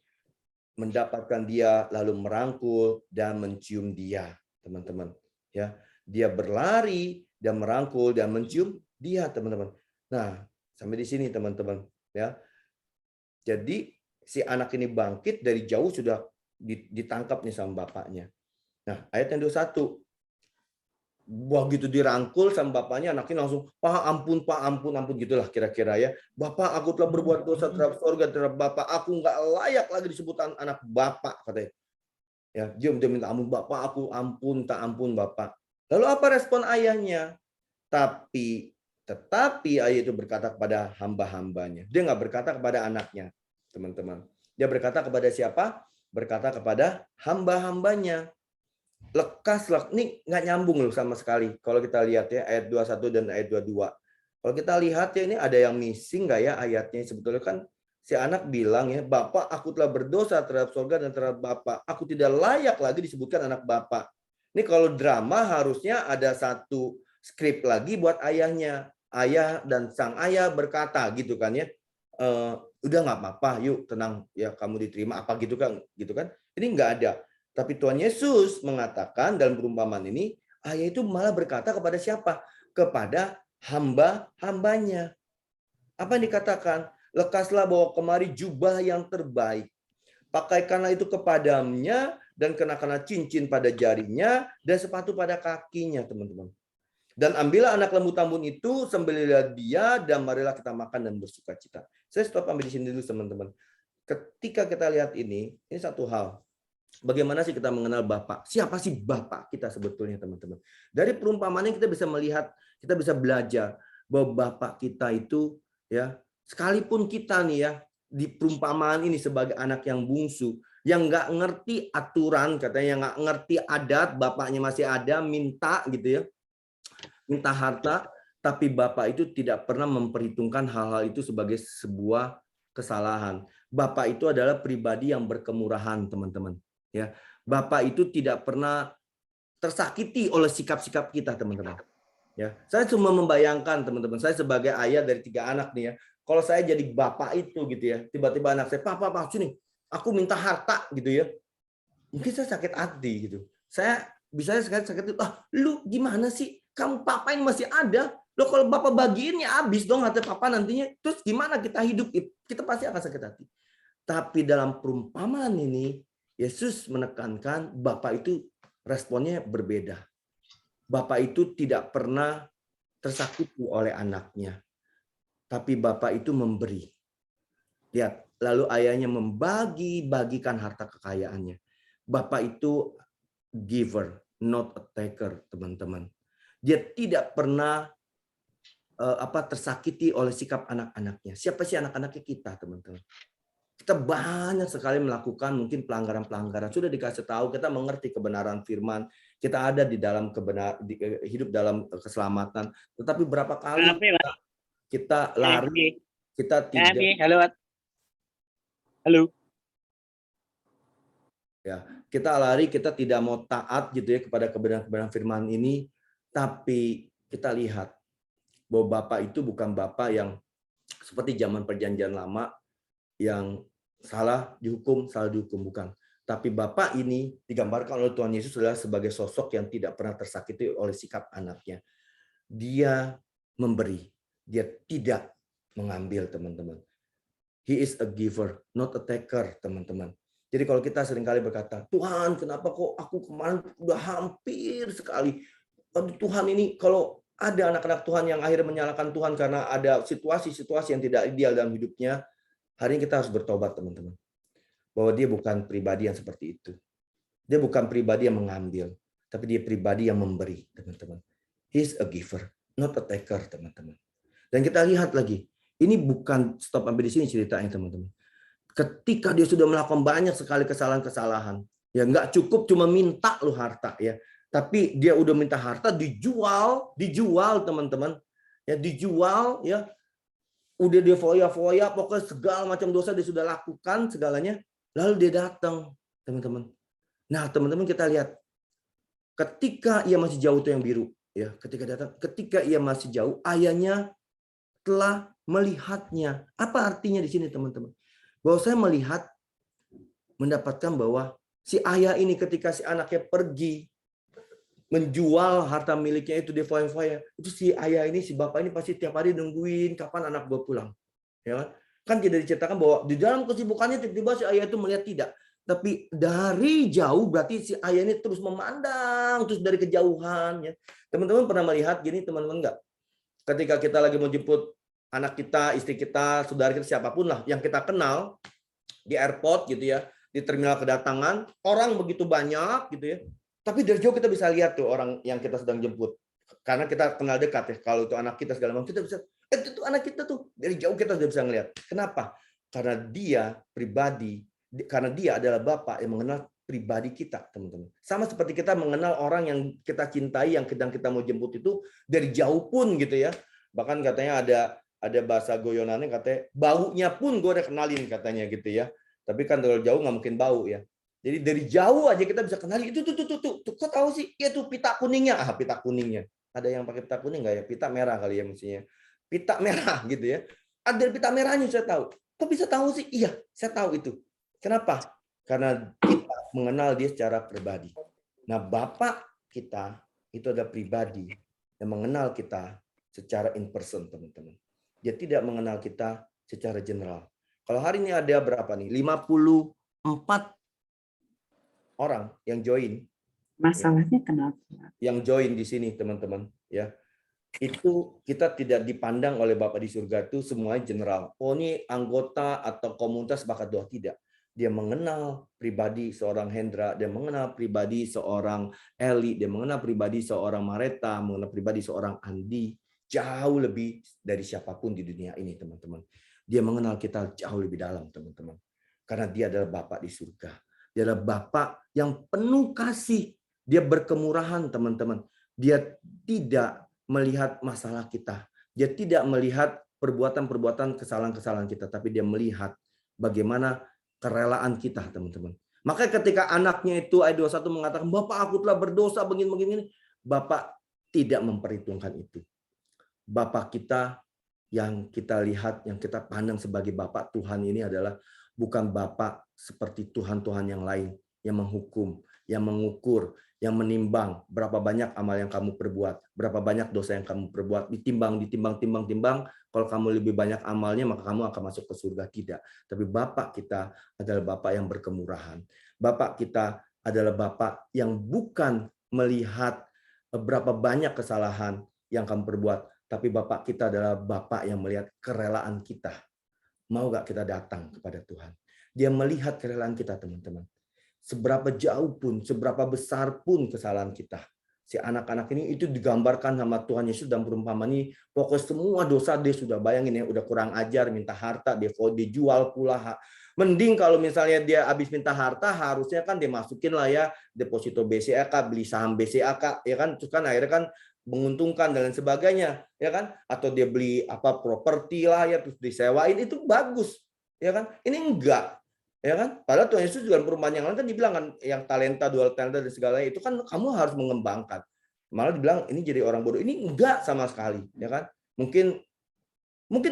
mendapatkan dia, lalu merangkul dan mencium dia, teman-teman. Ya, dia berlari dan merangkul dan mencium dia, teman-teman. Nah, sampai di sini, teman-teman. Ya, jadi si anak ini bangkit dari jauh sudah ditangkap nih sama bapaknya. Nah, ayat yang 21. Begitu dirangkul sama bapaknya, anaknya langsung, Pak ampun, gitulah kira-kira ya. Bapak, aku telah berbuat dosa terhadap surga, terhadap bapak. Aku nggak layak lagi disebut anak bapak, katanya. Ya, dia minta ampun, bapak, aku minta ampun bapak. Lalu apa respon ayahnya? Tetapi ayah itu berkata kepada hamba-hambanya. Dia nggak berkata kepada anaknya, teman-teman. Dia berkata kepada siapa? Berkata kepada hamba-hambanya. Lekaslah, ini nggak nyambung loh sama sekali. Kalau kita lihat ya ayat 21 dan ayat 22. Kalau kita lihat ya ini ada yang missing nggak ya ayatnya? Sebetulnya kan si anak bilang ya, Bapak, aku telah berdosa terhadap surga dan terhadap Bapak. Aku tidak layak lagi disebutkan anak Bapak. Ini kalau drama harusnya ada satu skrip lagi buat ayahnya. Ayah dan sang ayah berkata gitu kan ya. Udah nggak apa-apa, yuk tenang ya, kamu diterima apa gitu kan. Ini nggak ada. Tapi Tuhan Yesus mengatakan dalam perumpamaan ini, ayah itu malah berkata kepada siapa? Kepada hamba-hambanya. Apa yang dikatakan? Lekaslah bawa kemari jubah yang terbaik. Pakaikanlah itu kepadanya dan kenakanlah cincin pada jarinya dan sepatu pada kakinya, teman-teman. Dan ambillah anak lembu tambun itu, sembelihlah dia, dan marilah kita makan dan bersuka cita. Saya stop sampai di sini dulu, teman-teman. Ketika kita lihat ini satu hal. Bagaimana sih kita mengenal Bapak? Siapa sih Bapak kita sebetulnya, teman-teman? Dari perumpamaan ini kita bisa melihat, kita bisa belajar bahwa Bapak kita itu ya, sekalipun kita nih ya di perumpamaan ini sebagai anak yang bungsu, yang nggak ngerti aturan, katanya nggak ngerti adat, bapaknya masih ada, minta gitu ya, minta harta, tapi Bapak itu tidak pernah memperhitungkan hal-hal itu sebagai sebuah kesalahan. Bapak itu adalah pribadi yang berkemurahan, teman-teman. Ya, Bapak itu tidak pernah tersakiti oleh sikap-sikap kita, teman-teman. Ya, saya cuma membayangkan, teman-teman, saya sebagai ayah dari 3 anak nih ya, kalau saya jadi bapak itu gitu ya, tiba-tiba anak saya, Papa, sini, aku minta harta gitu ya, mungkin saya sakit hati gitu. Saya bisa sakit, lu gimana sih? Kamu papa ini masih ada, lo kalau bapak bagiin ya habis dong harta papa nantinya. Terus gimana kita hidup? Kita pasti akan sakit hati. Tapi dalam perumpamaan ini Yesus menekankan Bapak itu responnya berbeda. Bapak itu tidak pernah tersakiti oleh anaknya. Tapi Bapak itu memberi. Lihat, lalu ayahnya membagi-bagikan harta kekayaannya. Bapak itu giver, not a taker, teman-teman. Dia tidak pernah tersakiti oleh sikap anak-anaknya. Siapa sih anak-anaknya? Kita, teman-teman. Kita banyak sekali melakukan mungkin pelanggaran-pelanggaran. Sudah dikasih tahu, kita mengerti kebenaran firman, kita ada di dalam hidup dalam keselamatan. Tetapi berapa kali kita lari, kita tidak. Halo. Ya, kita lari, kita tidak mau taat gitu ya kepada kebenaran firman ini. Tapi kita lihat bahwa Bapak itu bukan Bapak yang seperti zaman perjanjian lama yang salah dihukum, bukan. Tapi Bapak ini digambarkan oleh Tuhan Yesus adalah sebagai sosok yang tidak pernah tersakiti oleh sikap anaknya. Dia memberi, dia tidak mengambil, teman-teman. He is a giver, not a taker, teman-teman. Jadi kalau kita seringkali berkata, Tuhan, kenapa kok aku kemarin udah hampir sekali. Tuhan ini, kalau ada anak-anak Tuhan yang akhirnya menyalahkan Tuhan karena ada situasi-situasi yang tidak ideal dalam hidupnya, hari ini kita harus bertobat, teman-teman. bahwa dia bukan pribadi yang seperti itu. Dia bukan pribadi yang mengambil, tapi dia pribadi yang memberi, teman-teman. He's a giver, not a taker, teman-teman. Dan kita lihat lagi, ini bukan stop sampai di sini ceritanya, teman-teman. Ketika dia sudah melakukan banyak sekali kesalahan-kesalahan, ya nggak cukup cuma minta lu harta, ya, tapi dia udah minta harta dijual teman-teman, ya dijual, ya, udah dia foya-foya, pokoknya segala macam dosa dia sudah lakukan segalanya, lalu dia datang, teman-teman. Nah, teman-teman kita lihat, ketika ia masih jauh tuh yang biru, ya, ketika ia masih jauh, ayahnya telah melihatnya. Apa artinya di sini, teman-teman? Bahwa saya melihat, mendapatkan bahwa si ayah ini ketika si anaknya pergi menjual harta miliknya itu di foya-foya, itu si ayah ini, si bapak ini pasti tiap hari nungguin kapan anak gue pulang. Ya kan? Kan tidak diceritakan bahwa di dalam kesibukannya tiba-tiba si ayah itu melihat, tidak. Tapi dari jauh berarti si ayah ini terus memandang terus dari kejauhan, ya. Teman-teman pernah melihat gini, teman-teman, enggak? Ketika kita lagi mau jemput anak kita, istri kita, saudara kita, siapapun lah yang kita kenal di airport gitu ya, di terminal kedatangan, orang begitu banyak gitu ya. Tapi dari jauh kita bisa lihat tuh orang yang kita sedang jemput. Karena kita kenal dekat ya. Kalau itu anak kita segala macam, kita bisa, itu tuh anak kita tuh. Dari jauh kita sudah bisa ngelihat. Kenapa? Karena dia pribadi, karena dia adalah Bapak yang mengenal pribadi kita, teman-teman. Sama seperti kita mengenal orang yang kita cintai, yang sedang kita mau jemput itu dari jauh pun gitu ya. Bahkan katanya ada bahasa goyonannya, katanya baunya pun gue udah kenalin katanya gitu ya. Tapi kan dari jauh nggak mungkin bau ya. Jadi dari jauh aja kita bisa kenali itu tuh kok tahu sih? Ya tuh pita kuningnya. Ah, pita kuningnya. Ada yang pakai pita kuning nggak ya? Pita merah kali ya mestinya. Pita merah gitu ya. Ada pita merahnya saya tahu. Kok bisa tahu sih? Iya, saya tahu itu. Kenapa? Karena kita mengenal dia secara pribadi. Nah, Bapak kita itu ada pribadi yang mengenal kita secara in person, teman-teman. Dia tidak mengenal kita secara general. Kalau hari ini ada berapa nih? 54 orang yang join. Masalahnya kenapa? Yang join di sini, teman-teman, ya. Itu kita tidak dipandang oleh Bapak di surga itu semuanya general. Oh, ini anggota atau komunitas bakat doa, tidak. Dia mengenal pribadi seorang Hendra, dia mengenal pribadi seorang Eli, dia mengenal pribadi seorang Mareta, mengenal pribadi seorang Andi, jauh lebih dari siapapun di dunia ini, teman-teman. Dia mengenal kita jauh lebih dalam, teman-teman. Karena dia adalah Bapak di surga. Dia adalah Bapak yang penuh kasih. Dia berkemurahan, teman-teman. Dia tidak melihat masalah kita. Dia tidak melihat perbuatan-perbuatan kesalahan-kesalahan kita, tapi dia melihat bagaimana kerelaan kita, teman-teman. Makanya ketika anaknya itu ayat 21 mengatakan, Bapak aku telah berdosa begini-begini, Bapak tidak memperhitungkan itu. Bapak kita yang kita lihat, yang kita pandang sebagai Bapak Tuhan ini adalah bukan Bapak seperti Tuhan-Tuhan yang lain, yang menghukum, yang mengukur, yang menimbang berapa banyak amal yang kamu perbuat, berapa banyak dosa yang kamu perbuat, ditimbang. Kalau kamu lebih banyak amalnya, maka kamu akan masuk ke surga. Tidak. Tapi Bapak kita adalah Bapak yang berkemurahan. Bapak kita adalah Bapak yang bukan melihat berapa banyak kesalahan yang kamu perbuat, tapi Bapak kita adalah Bapak yang melihat kerelaan kita. Mau gak kita datang kepada Tuhan? Dia melihat kerelaan kita, teman-teman. Seberapa jauh pun, seberapa besar pun kesalahan kita. Si anak-anak ini itu digambarkan sama Tuhan Yesus dalam perumpamaan ini. Pokoknya semua dosa dia sudah bayangin ya, udah kurang ajar, minta harta, dia dijual pula. Mending kalau misalnya dia habis minta harta, harusnya kan dia masukin lah ya, deposito BCA, beli saham BCA, ya kan? Terus kan akhirnya kan menguntungkan dan lain sebagainya, ya kan? Atau dia beli apa properti lah ya, terus disewain, itu bagus, ya kan? Ini enggak. Ya kan? Padahal Tuhan Yesus juga perumpamaan yang lain kan dibilang kan yang talenta, dual talenta dan segalanya itu kan kamu harus mengembangkan. Malah dibilang ini jadi orang bodoh. Ini enggak sama sekali, ya kan? Mungkin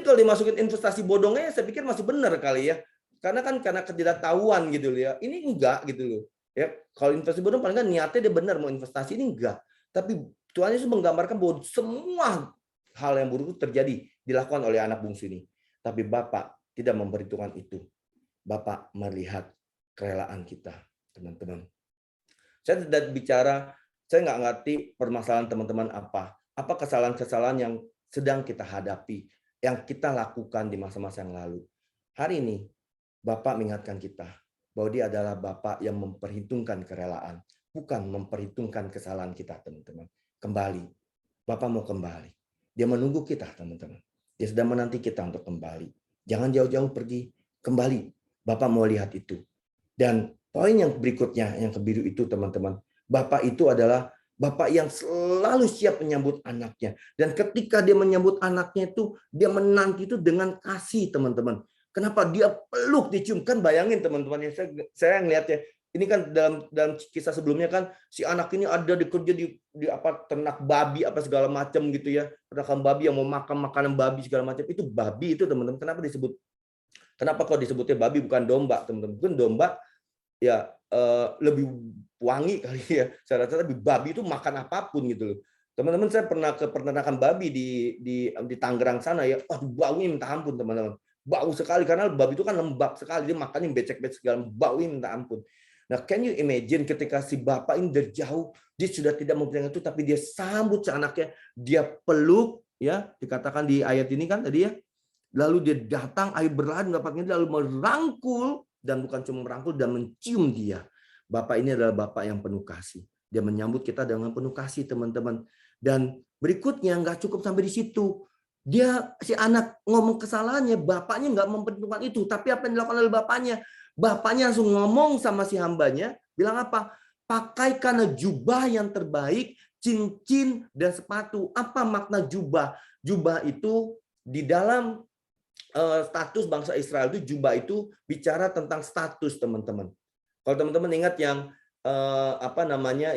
kalau dimasukin investasi bodongnya saya pikir masih benar kali ya. Karena ketidaktahuan gitu loh ya. Ini enggak gitu loh. Ya, kalau investasi bodong paling kan niatnya dia benar mau investasi, ini enggak. Tapi Tuhan Yesus menggambarkan bahwa semua hal yang buruk itu terjadi dilakukan oleh anak bungsu ini. Tapi Bapak tidak memperhitungkan itu. Bapak melihat kerelaan kita, teman-teman. Saya tidak bicara, saya nggak ngerti permasalahan teman-teman apa kesalahan-kesalahan yang sedang kita hadapi, yang kita lakukan di masa-masa yang lalu. Hari ini, Bapak mengingatkan kita bahwa dia adalah Bapa yang memperhitungkan kerelaan, bukan memperhitungkan kesalahan kita, teman-teman. Kembali. Bapa mau kembali. Dia menunggu kita, teman-teman. Dia sedang menanti kita untuk kembali. Jangan jauh-jauh pergi. Kembali. Bapa mau lihat itu. Dan poin yang berikutnya, yang kebiru itu, teman-teman. Bapa itu adalah Bapa yang selalu siap menyambut anaknya. Dan ketika dia menyambut anaknya itu, dia menanti itu dengan kasih, teman-teman. Kenapa? Dia peluk, dicium. Kan bayangin, teman-teman. Saya ngeliatnya. Ini kan dalam kisah sebelumnya kan, si anak ini ada dikerja di apa, ternak babi, apa segala macam gitu ya. Ternakan babi yang mau makan makanan babi segala macam. Itu babi itu, teman-teman. Kenapa kok disebutnya babi bukan domba, teman-teman? Mungkin domba ya lebih wangi kali ya. Saya rasa lebih babi itu makan apapun gitu loh. Teman-teman, saya pernah ke peternakan babi di Tangerang sana ya. Baunya minta ampun, teman-teman. Bau sekali karena babi itu kan lembab sekali, dia makannya becek-becek segala, baunya minta ampun. Nah, can you imagine ketika si bapak ini dari jauh, dia sudah tidak memperhatikan itu, tapi dia sambut si anaknya, dia peluk, ya dikatakan di ayat ini kan tadi ya. Lalu dia datang, air berlari mendapatkan, lalu merangkul, dan bukan cuma merangkul, dan mencium dia. Bapak ini adalah Bapak yang penuh kasih. Dia menyambut kita dengan penuh kasih, teman-teman. Dan berikutnya nggak cukup sampai di situ. Dia, si anak ngomong kesalahannya, bapaknya nggak memperhitungkan itu. Tapi apa yang dilakukan oleh bapaknya? Bapaknya langsung ngomong sama si hambanya, bilang apa? Pakaikan jubah yang terbaik, cincin dan sepatu. Apa makna jubah? Jubah itu di dalam status bangsa Israel itu, jubah itu bicara tentang status, teman-teman. Kalau teman-teman ingat yang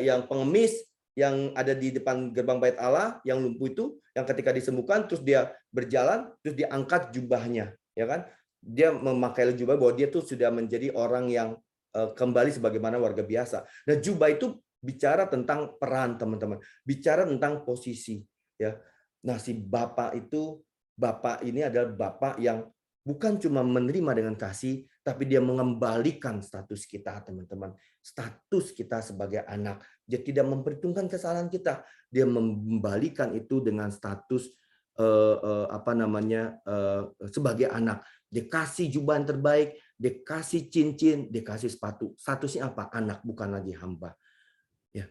yang pengemis yang ada di depan gerbang Bait Allah yang lumpuh itu, yang ketika disembuhkan terus dia berjalan, terus diangkat jubahnya, ya kan? Dia memakai jubah bahwa dia tuh sudah menjadi orang yang kembali sebagaimana warga biasa. Nah, jubah itu bicara tentang peran, teman-teman. Bicara tentang posisi, ya. Nah, si Bapak ini adalah Bapak yang bukan cuma menerima dengan kasih, tapi dia mengembalikan status kita, teman-teman. Status kita sebagai anak. Dia tidak memperhitungkan kesalahan kita. Dia membalikan itu dengan status sebagai anak. Dia kasih jubah yang terbaik, dia kasih cincin, dia kasih sepatu. Statusnya apa? Anak, bukan lagi hamba. Ya,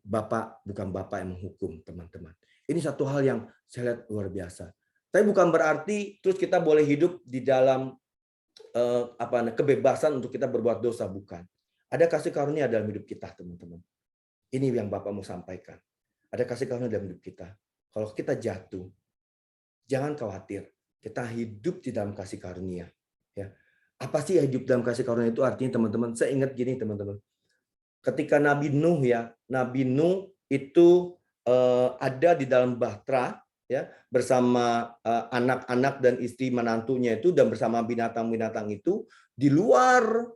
Bapak bukan Bapak yang menghukum, teman-teman. Ini satu hal yang saya lihat luar biasa. Tapi bukan berarti terus kita boleh hidup di dalam kebebasan untuk kita berbuat dosa, bukan. Ada kasih karunia dalam hidup kita, teman-teman. Ini yang Bapak mau sampaikan. Ada kasih karunia dalam hidup kita. Kalau kita jatuh, jangan khawatir. Kita hidup di dalam kasih karunia. Ya. Apa sih hidup dalam kasih karunia itu artinya, teman-teman? Saya ingat gini, teman-teman. Ketika Nabi Nuh itu ada di dalam bahtera, ya, bersama anak-anak dan istri menantunya itu, dan bersama binatang-binatang itu, di luar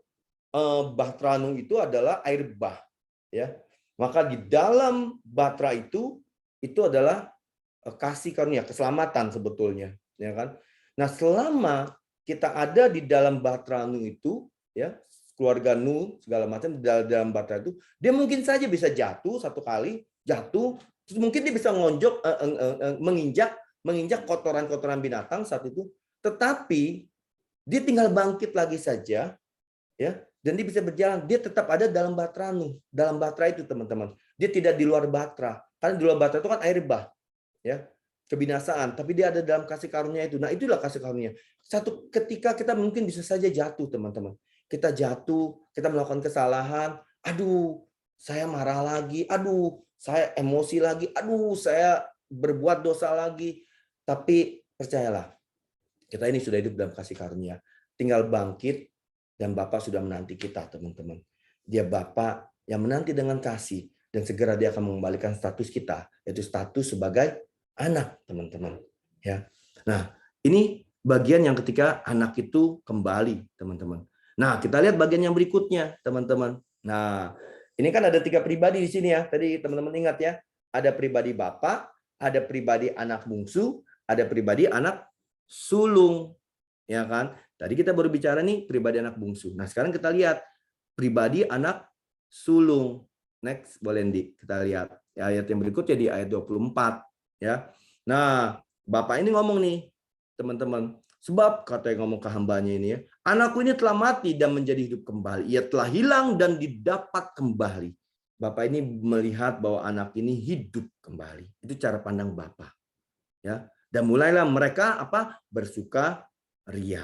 bahtera Nuh itu adalah air bah, ya. Maka di dalam bahtera itu adalah kasih karunia, keselamatan sebetulnya, ya kan. Nah, selama kita ada di dalam bahtera Nuh itu, ya, keluarga Nuh segala macam di dalam bahtera itu, dia mungkin saja bisa jatuh satu kali, terus mungkin dia bisa menginjak kotoran-kotoran binatang saat itu, tetapi dia tinggal bangkit lagi saja, ya, dan dia bisa berjalan. Dia tetap ada dalam bahtera Nuh, dalam bahtera itu, teman-teman. Dia tidak di luar bahtera, karena di luar bahtera itu kan air bah, ya, kebinasaan. Tapi dia ada dalam kasih karunia itu. Nah, itulah kasih karunia. Satu ketika kita mungkin bisa saja jatuh, teman-teman. Kita jatuh, kita melakukan kesalahan. Aduh, saya marah lagi. Aduh, saya emosi lagi. Aduh, saya berbuat dosa lagi. Tapi percayalah, kita ini sudah hidup dalam kasih karunia. Tinggal bangkit, dan Bapak sudah menanti kita, teman-teman. Dia Bapak yang menanti dengan kasih, dan segera dia akan mengembalikan status kita, yaitu status sebagai anak, teman-teman. Ya. Nah, ini bagian yang ketika anak itu kembali, teman-teman. Nah, kita lihat bagian yang berikutnya, teman-teman. Nah, ini kan ada 3 pribadi di sini ya. Tadi teman-teman ingat ya, ada pribadi Bapak, ada pribadi anak bungsu, ada pribadi anak sulung. Ya kan? Tadi kita baru bicara nih pribadi anak bungsu. Nah, sekarang kita lihat pribadi anak sulung. Next, boleh Ndi, kita lihat ayat yang berikutnya di ayat 24 ya. Nah, Bapak ini ngomong nih, teman-teman, Sebab kata yang ngomong ke hambanya ini ya, anakku ini telah mati dan menjadi hidup kembali. Ia telah hilang dan didapat kembali. Bapak ini melihat bahwa anak ini hidup kembali. Itu cara pandang Bapak. Ya. Dan mulailah mereka apa? Bersuka ria.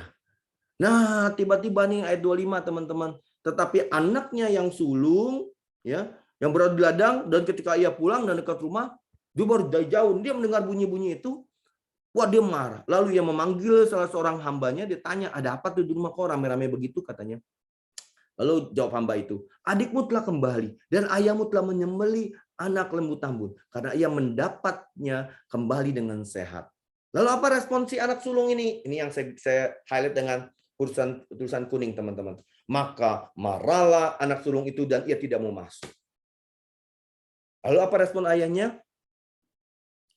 Nah, tiba-tiba nih ayat 25 teman-teman. Tetapi anaknya yang sulung, ya, yang berada di ladang, dan ketika ia pulang dan dekat rumah, dia baru dari jauh, dia mendengar bunyi-bunyi itu, wah dia marah. Lalu ia memanggil salah seorang hambanya, dia tanya, ada apa tuh di rumah kok rame-rame begitu katanya. Lalu jawab hamba itu, adikmu telah kembali dan ayahmu telah menyembelih anak lembu tambun karena ia mendapatnya kembali dengan sehat. Lalu apa respon si anak sulung ini? Ini yang saya highlight dengan tulisan kuning teman-teman. Maka marahlah anak sulung itu dan ia tidak mau masuk. Lalu apa respon ayahnya?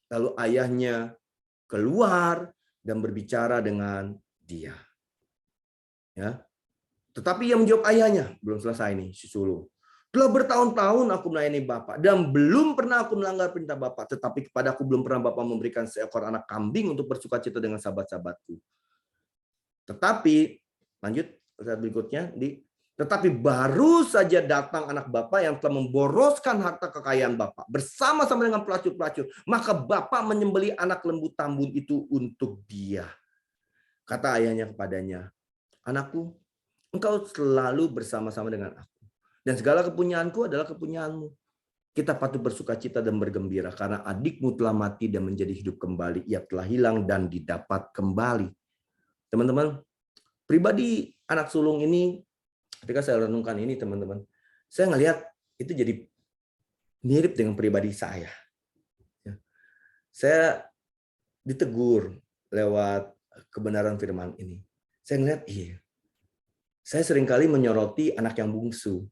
Lalu ayahnya keluar dan berbicara dengan dia. Ya. Tetapi ia menjawab ayahnya, belum selesai nih si sulung. Telah bertahun-tahun aku melayani Bapak dan belum pernah aku melanggar perintah Bapak, tetapi kepada aku belum pernah Bapak memberikan seekor anak kambing untuk bersukacita dengan sahabat-sahabatku. Tetapi lanjut ayat berikutnya tetapi baru saja datang anak Bapak yang telah memboroskan harta kekayaan Bapak bersama-sama dengan pelacur-pelacur, maka Bapak menyembelih anak lembu tambun itu untuk dia. Kata ayahnya kepadanya, anakku, engkau selalu bersama-sama dengan aku, dan segala kepunyaanku adalah kepunyaanmu. Kita patut bersukacita dan bergembira karena adikmu telah mati dan menjadi hidup kembali. Ia telah hilang dan didapat kembali. Teman-teman, pribadi anak sulung ini, ketika saya renungkan ini teman-teman, saya ngelihat itu jadi mirip dengan pribadi saya. Saya ditegur lewat kebenaran firman ini. Saya ngelihat, iya. Saya seringkali menyoroti anak yang bungsu.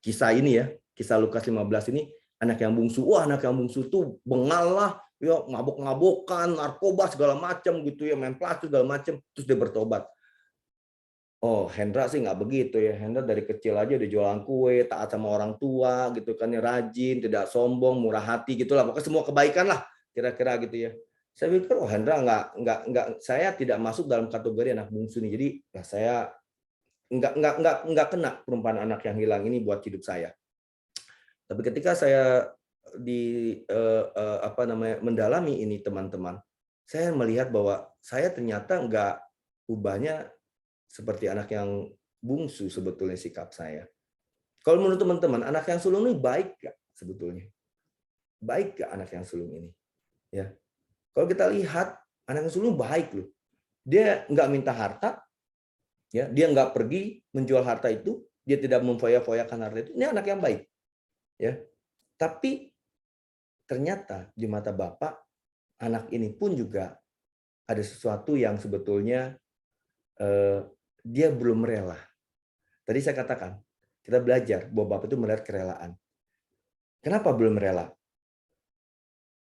Kisah ini ya, kisah Lukas 15 ini, anak yang bungsu. Wah, anak yang bungsu tuh bengal lah, ya mabok-mabokan, narkoba segala macam gitu ya, main pelacur segala macam, terus dia bertobat. Oh, Hendra sih nggak begitu ya. Hendra dari kecil aja udah jualan kue, taat sama orang tua gitu kan, ya rajin, tidak sombong, murah hati gitulah. Pokoknya semua kebaikan lah, kira-kira gitu ya. Saya pikir, oh Hendra nggak, saya tidak masuk dalam kategori anak bungsu nih. Jadi ya saya nggak kena perumpamaan anak yang hilang ini buat hidup saya. Tapi ketika saya mendalami ini teman-teman, saya melihat bahwa saya ternyata nggak ubahnya seperti anak yang bungsu sebetulnya sikap saya. Kalau menurut teman-teman, anak yang sulung ini baik nggak sebetulnya? Baik nggak anak yang sulung ini? Ya, kalau kita lihat anak yang sulung baik loh. Dia nggak minta harta, ya, dia nggak pergi menjual harta itu, dia tidak memfoya-foyakan harta itu. Ini anak yang baik, ya. Tapi ternyata di mata Bapak, anak ini pun juga ada sesuatu yang sebetulnya dia belum rela. Tadi saya katakan, kita belajar bahwa Bapak itu melihat kerelaan. Kenapa belum rela?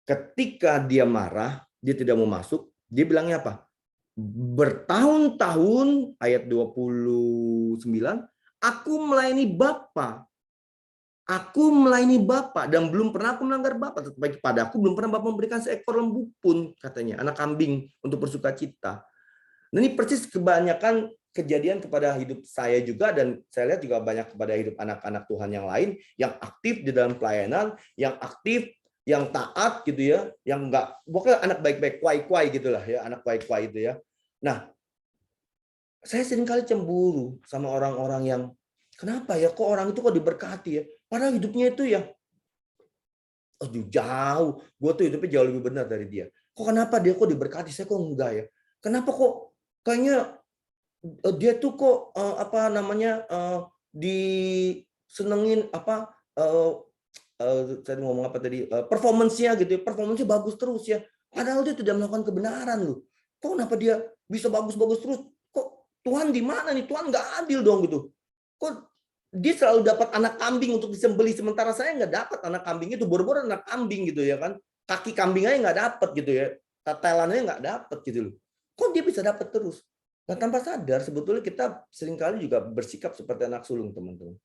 Ketika dia marah, dia tidak mau masuk, dia bilangnya apa? Bertahun-tahun, ayat 29, aku melayani Bapa. Aku melayani Bapa dan belum pernah aku melanggar Bapa. Tetapi kepada aku belum pernah Bapa memberikan seekor lembu pun, katanya, anak kambing untuk bersukacita. Nah, ini persis kebanyakan kejadian kepada hidup saya juga, dan saya lihat juga banyak kepada hidup anak-anak Tuhan yang lain yang aktif di dalam pelayanan, yang aktif, yang taat gitu ya, yang enggak, pokoknya anak baik-baik, kuai-kuai gitulah ya, anak kuai-kuai itu ya. Nah, saya seringkali cemburu sama orang-orang yang kenapa ya kok orang itu kok diberkati ya, padahal hidupnya itu ya jauh, gue tuh hidupnya jauh lebih benar dari dia. Kok kenapa dia kok diberkati, saya kok enggak ya? Kenapa kok kayaknya dia tuh kok disenengin saya mau ngomong apa tadi, performance-nya gitu ya, performance-nya bagus terus ya, padahal dia tidak melakukan kebenaran loh. Kok kenapa dia bisa bagus-bagus terus? Kok Tuhan di mana nih? Tuhan nggak adil dong gitu. Kok dia selalu dapat anak kambing untuk disembelih, sementara saya nggak dapat anak kambing itu, boro-boro anak kambing gitu ya kan, kaki kambing aja nggak dapat gitu ya, tetelannya nggak dapat gitu loh. Kok dia bisa dapat terus? Nah, tanpa sadar sebetulnya kita seringkali juga bersikap seperti anak sulung, teman-teman.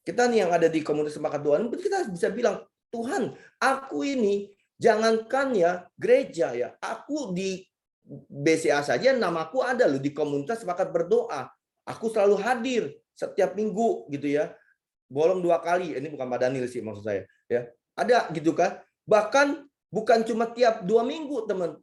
Kita nih yang ada di komunitas sepakat Tuhan, kita bisa bilang, Tuhan, aku ini jangankan ya gereja ya, aku di BCA saja namaku ada loh di komunitas sepakat berdoa. Aku selalu hadir setiap minggu gitu ya. Bolong 2 kali. Ini bukan Pak Daniel sih maksud saya ya. Ada gitu kan. Bahkan bukan cuma tiap 2 minggu teman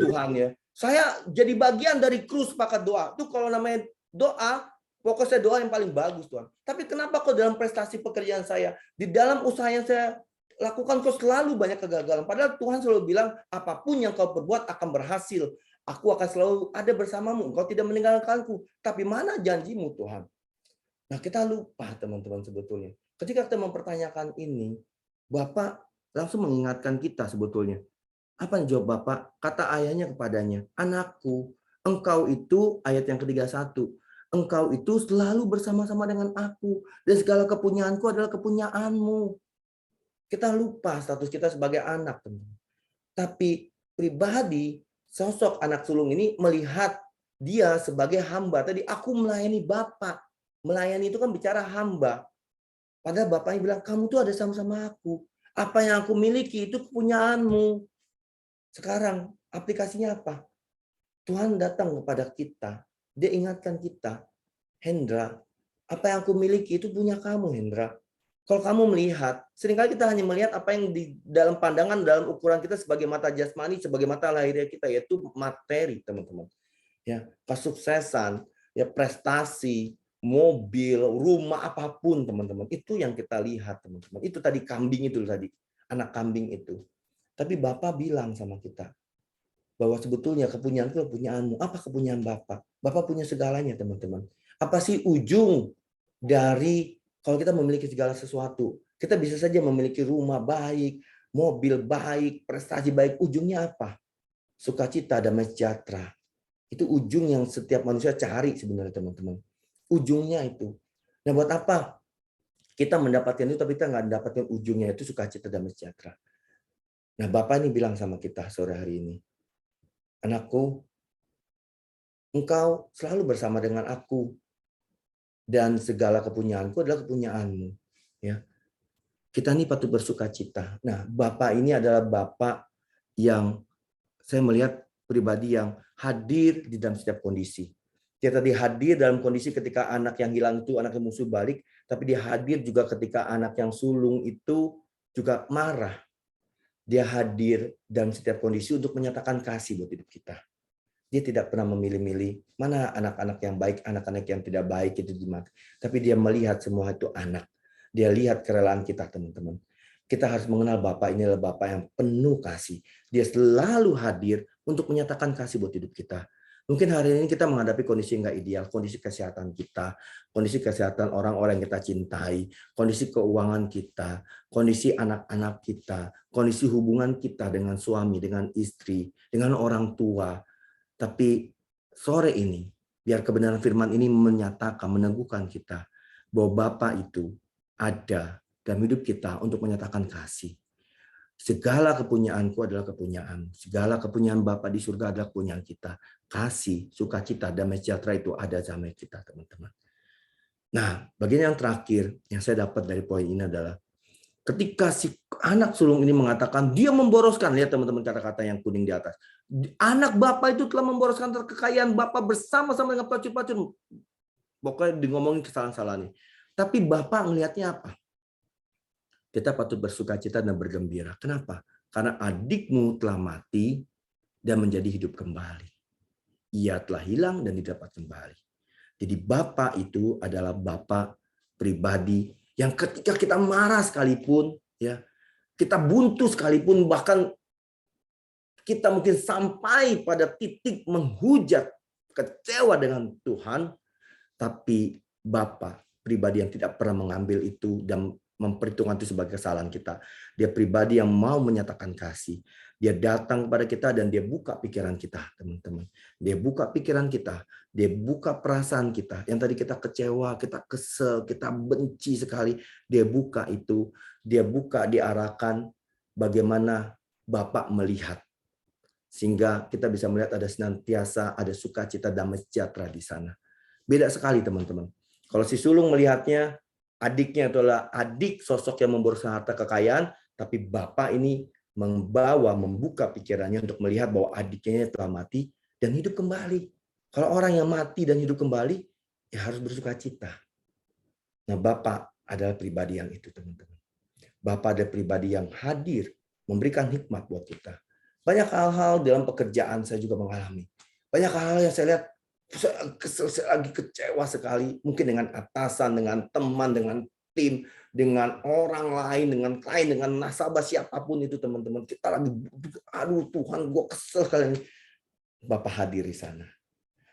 Tuhan ya. Saya jadi bagian dari kru sepakat doa. Itu kalau namanya doa, pokoknya doa yang paling bagus Tuhan. Tapi kenapa kok dalam prestasi pekerjaan saya, di dalam usaha yang saya lakukan kok selalu banyak kegagalan. Padahal Tuhan selalu bilang, apapun yang kau perbuat akan berhasil. Aku akan selalu ada bersamamu. Engkau tidak meninggalkanku. Tapi mana janjimu Tuhan? Nah kita lupa teman-teman sebetulnya. Ketika kita mempertanyakan ini, Bapak langsung mengingatkan kita sebetulnya. Apa yang jawab Bapak? Kata ayahnya kepadanya, anakku, engkau itu, ayat yang ke-31, engkau itu selalu bersama-sama dengan aku. Dan segala kepunyaanku adalah kepunyaanmu. Kita lupa status kita sebagai anak. Tapi pribadi, sosok anak sulung ini melihat dia sebagai hamba. Tadi aku melayani Bapak. Melayani itu kan bicara hamba. Padahal Bapaknya bilang, kamu tuh ada sama-sama aku. Apa yang aku miliki itu kepunyaanmu. Sekarang aplikasinya apa? Tuhan datang kepada kita. Dia ingatkan kita. Hendra, apa yang aku miliki itu punya kamu, Hendra. Kalau kamu melihat, seringkali kita hanya melihat apa yang di dalam pandangan, dalam ukuran kita sebagai mata jasmani, sebagai mata lahiriah kita, yaitu materi, teman-teman. Ya, kesuksesan, ya prestasi, mobil, rumah, apapun, teman-teman. Itu yang kita lihat, teman-teman. Itu tadi kambing itu tadi, anak kambing itu. Tapi Bapak bilang sama kita bahwa sebetulnya kepunyaanku kepunyaanmu. Apa kepunyaan Bapak? Bapak punya segalanya, teman-teman. Apa sih ujung dari kalau kita memiliki segala sesuatu? Kita bisa saja memiliki rumah baik, mobil baik, prestasi baik. Ujungnya apa? Sukacita, damai sejahtera. Itu ujung yang setiap manusia cari sebenarnya, teman-teman. Ujungnya itu. Nah, buat apa kita mendapatkan itu tapi kita nggak mendapatkan ujungnya, itu sukacita, damai sejahtera. Nah, Bapak ini bilang sama kita sore hari ini, anakku, engkau selalu bersama dengan aku dan segala kepunyaanku adalah kepunyaanmu. Ya, kita ini patut bersukacita. Nah, Bapak ini adalah Bapak yang saya melihat pribadi yang hadir di dalam setiap kondisi. Dia tadi hadir dalam kondisi ketika anak yang hilang itu anak yang musuh balik, tapi dia hadir juga ketika anak yang sulung itu juga marah. Dia hadir dalam setiap kondisi untuk menyatakan kasih buat hidup kita. Dia tidak pernah memilih-milih mana anak-anak yang baik, anak-anak yang tidak baik itu di mata. Tapi dia melihat semua itu anak. Dia lihat kerelaan kita, teman-teman. Kita harus mengenal Bapak ini adalah Bapak yang penuh kasih. Dia selalu hadir untuk menyatakan kasih buat hidup kita. Mungkin hari ini kita menghadapi kondisi yang nggak ideal, kondisi kesehatan kita, kondisi kesehatan orang-orang yang kita cintai, kondisi keuangan kita, kondisi anak-anak kita, kondisi hubungan kita dengan suami, dengan istri, dengan orang tua. Tapi sore ini, biar kebenaran firman ini menyatakan, meneguhkan kita bahwa Bapa itu ada dalam hidup kita untuk menyatakan kasih. Segala kepunyaanku adalah kepunyaan. Segala kepunyaan Bapa di surga adalah kepunyaan kita. Kasih, sukacita, damai sejahtera itu ada sama kita, teman-teman. Nah, bagian yang terakhir yang saya dapat dari poin ini adalah ketika si anak sulung ini mengatakan dia memboroskan, lihat teman-teman kata-kata yang kuning di atas. Anak Bapak itu telah memboroskan kekayaan Bapak bersama-sama dengan pelacur-pelacur. Pokoknya ngomongin kesalahan-kesalahan ini. Tapi Bapak melihatnya apa? Kita patut bersukacita dan bergembira. Kenapa? Karena adikmu telah mati dan menjadi hidup kembali. Ia telah hilang dan didapat kembali. Jadi Bapak itu adalah Bapak pribadi yang ketika kita marah sekalipun, ya, kita buntu sekalipun, bahkan kita mungkin sampai pada titik menghujat, kecewa dengan Tuhan, tapi Bapa pribadi yang tidak pernah mengambil itu dan memperhitungkan itu sebagai kesalahan kita. Dia pribadi yang mau menyatakan kasih. Dia datang kepada kita dan dia buka pikiran kita, teman-teman. Dia buka pikiran kita, dia buka perasaan kita. Yang tadi kita kecewa, kita kesel, kita benci sekali. Dia buka itu, dia buka, diarahkan bagaimana Bapak melihat. Sehingga kita bisa melihat ada senantiasa, ada sukacita, damai sejahtera di sana. Beda sekali, teman-teman. Kalau si sulung melihatnya, adiknya adalah adik sosok yang memboroskan harta kekayaan, tapi Bapak ini membuka pikirannya untuk melihat bahwa adiknya telah mati dan hidup kembali. Kalau orang yang mati dan hidup kembali, ya harus bersuka cita. Nah, Bapak adalah pribadi yang itu, teman-teman. Bapak adalah pribadi yang hadir, memberikan hikmat buat kita. Banyak hal-hal dalam pekerjaan saya juga mengalami. Banyak hal-hal yang saya lihat, saya lagi kecewa sekali. Mungkin dengan atasan, dengan teman, dengan tim, dengan orang lain, dengan klien, dengan nasabah, siapapun itu teman-teman. Kita lagi, aduh Tuhan, gue kesel kali ini. Bapak hadir di sana.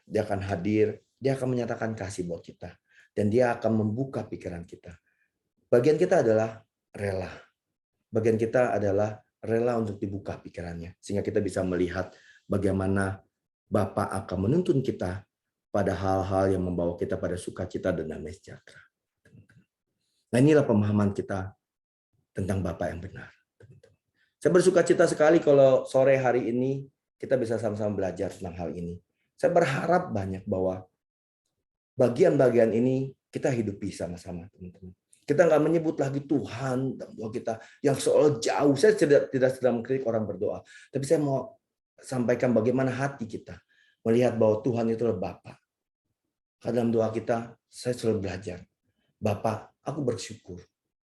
Dia akan hadir, dia akan menyatakan kasih buat kita. Dan dia akan membuka pikiran kita. Bagian kita adalah rela. Bagian kita adalah rela untuk dibuka pikirannya. Sehingga kita bisa melihat bagaimana Bapak akan menuntun kita pada hal-hal yang membawa kita pada sukacita dan damai sejahtera. Nah, inilah pemahaman kita tentang Bapak yang benar. Saya bersukacita sekali kalau sore hari ini kita bisa sama-sama belajar tentang hal ini. Saya berharap banyak bahwa bagian-bagian ini kita hidupi sama-sama, teman-teman. Kita nggak menyebut lagi Tuhan bahwa kita yang seolah jauh. Saya tidak sedang mengkritik orang berdoa, tapi saya mau sampaikan bagaimana hati kita melihat bahwa Tuhan itu adalah Bapa. Dalam doa kita, saya selalu belajar. Bapak, aku bersyukur.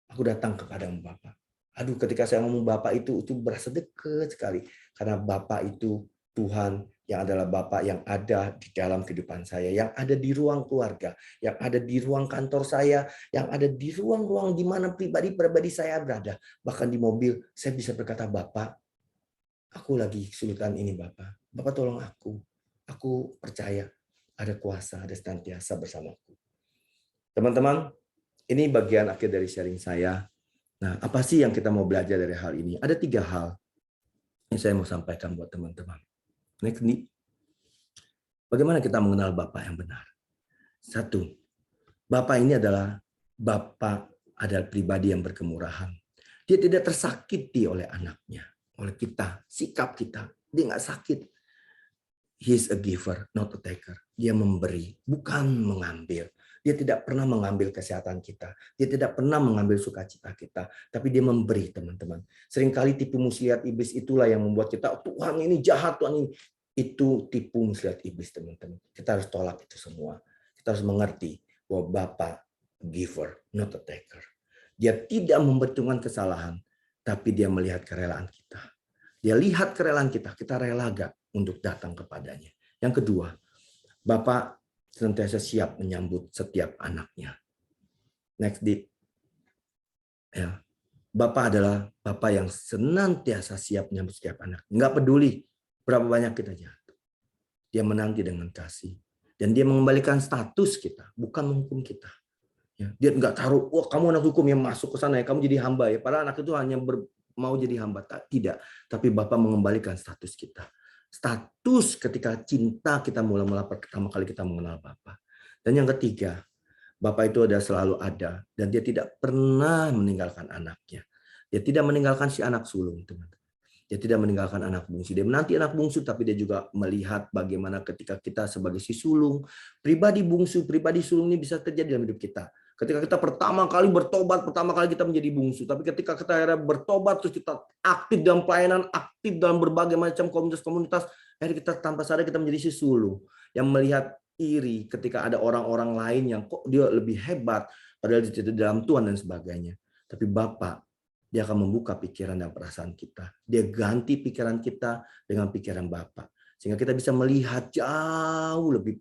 Aku datang kepadamu Bapak. Aduh, ketika saya ngomong Bapak itu berasa dekat sekali. Karena Bapak itu Tuhan yang adalah Bapak yang ada di dalam kehidupan saya. Yang ada di ruang keluarga. Yang ada di ruang kantor saya. Yang ada di ruang-ruang di mana pribadi saya berada. Bahkan di mobil, saya bisa berkata, Bapak, aku lagi kesulitan ini Bapak. Bapak tolong aku. Aku percaya ada kuasa, ada senantiasa bersamaku. Teman-teman, ini bagian akhir dari sharing saya. Nah, apa sih yang kita mau belajar dari hal ini? Ada 3 hal yang saya mau sampaikan buat teman-teman. Next nih, bagaimana kita mengenal Bapak yang benar? 1, Bapak ini adalah pribadi yang berkemurahan. Dia tidak tersakiti oleh anaknya, oleh kita, sikap kita. Dia nggak sakit. He is a giver, not a taker. Dia memberi, bukan mengambil. Dia tidak pernah mengambil kesehatan kita. Dia tidak pernah mengambil sukacita kita. Tapi dia memberi, teman-teman. Seringkali tipu muslihat iblis itulah yang membuat kita, Tuhan ini jahat, Tuhan ini. Itu tipu muslihat iblis, teman-teman. Kita harus tolak itu semua. Kita harus mengerti bahwa Bapa giver, not a taker. Dia tidak memperhitungkan kesalahan, tapi dia melihat kerelaan kita. Dia lihat kerelaan kita rela gak untuk datang kepadanya. Yang kedua, Bapak senantiasa siap menyambut setiap anaknya. Next, ya, Bapak adalah Bapak yang senantiasa siap menyambut setiap anak. Nggak peduli berapa banyak kita jatuh. Dia menanti dengan kasih. Dan dia mengembalikan status kita, bukan menghukum kita. Ya, dia nggak taruh, wah kamu anak hukum yang masuk ke sana ya, kamu jadi hamba ya. Padahal anak itu hanya mau jadi hamba. Tidak, tapi Bapak mengembalikan status kita. Status ketika cinta kita mula-mula pertama kali kita mengenal Bapak. Dan yang ketiga, Bapak itu selalu ada dan dia tidak pernah meninggalkan anaknya. Dia tidak meninggalkan si anak sulung, teman-teman. Dia tidak meninggalkan anak bungsu. Dia menanti anak bungsu, tapi dia juga melihat bagaimana ketika kita sebagai si sulung, pribadi bungsu, pribadi sulung ini bisa terjadi dalam hidup kita. Ketika kita pertama kali bertobat, pertama kali kita menjadi bungsu. Tapi ketika kita akhirnya bertobat, terus kita aktif dalam pelayanan, aktif dalam berbagai macam komunitas-komunitas, akhirnya kita tanpa sadar kita menjadi si sulung yang melihat iri ketika ada orang-orang lain yang kok dia lebih hebat, padahal dia tidak dalam Tuhan dan sebagainya. Tapi Bapak, dia akan membuka pikiran dan perasaan kita. Dia ganti pikiran kita dengan pikiran Bapak. Sehingga kita bisa melihat jauh lebih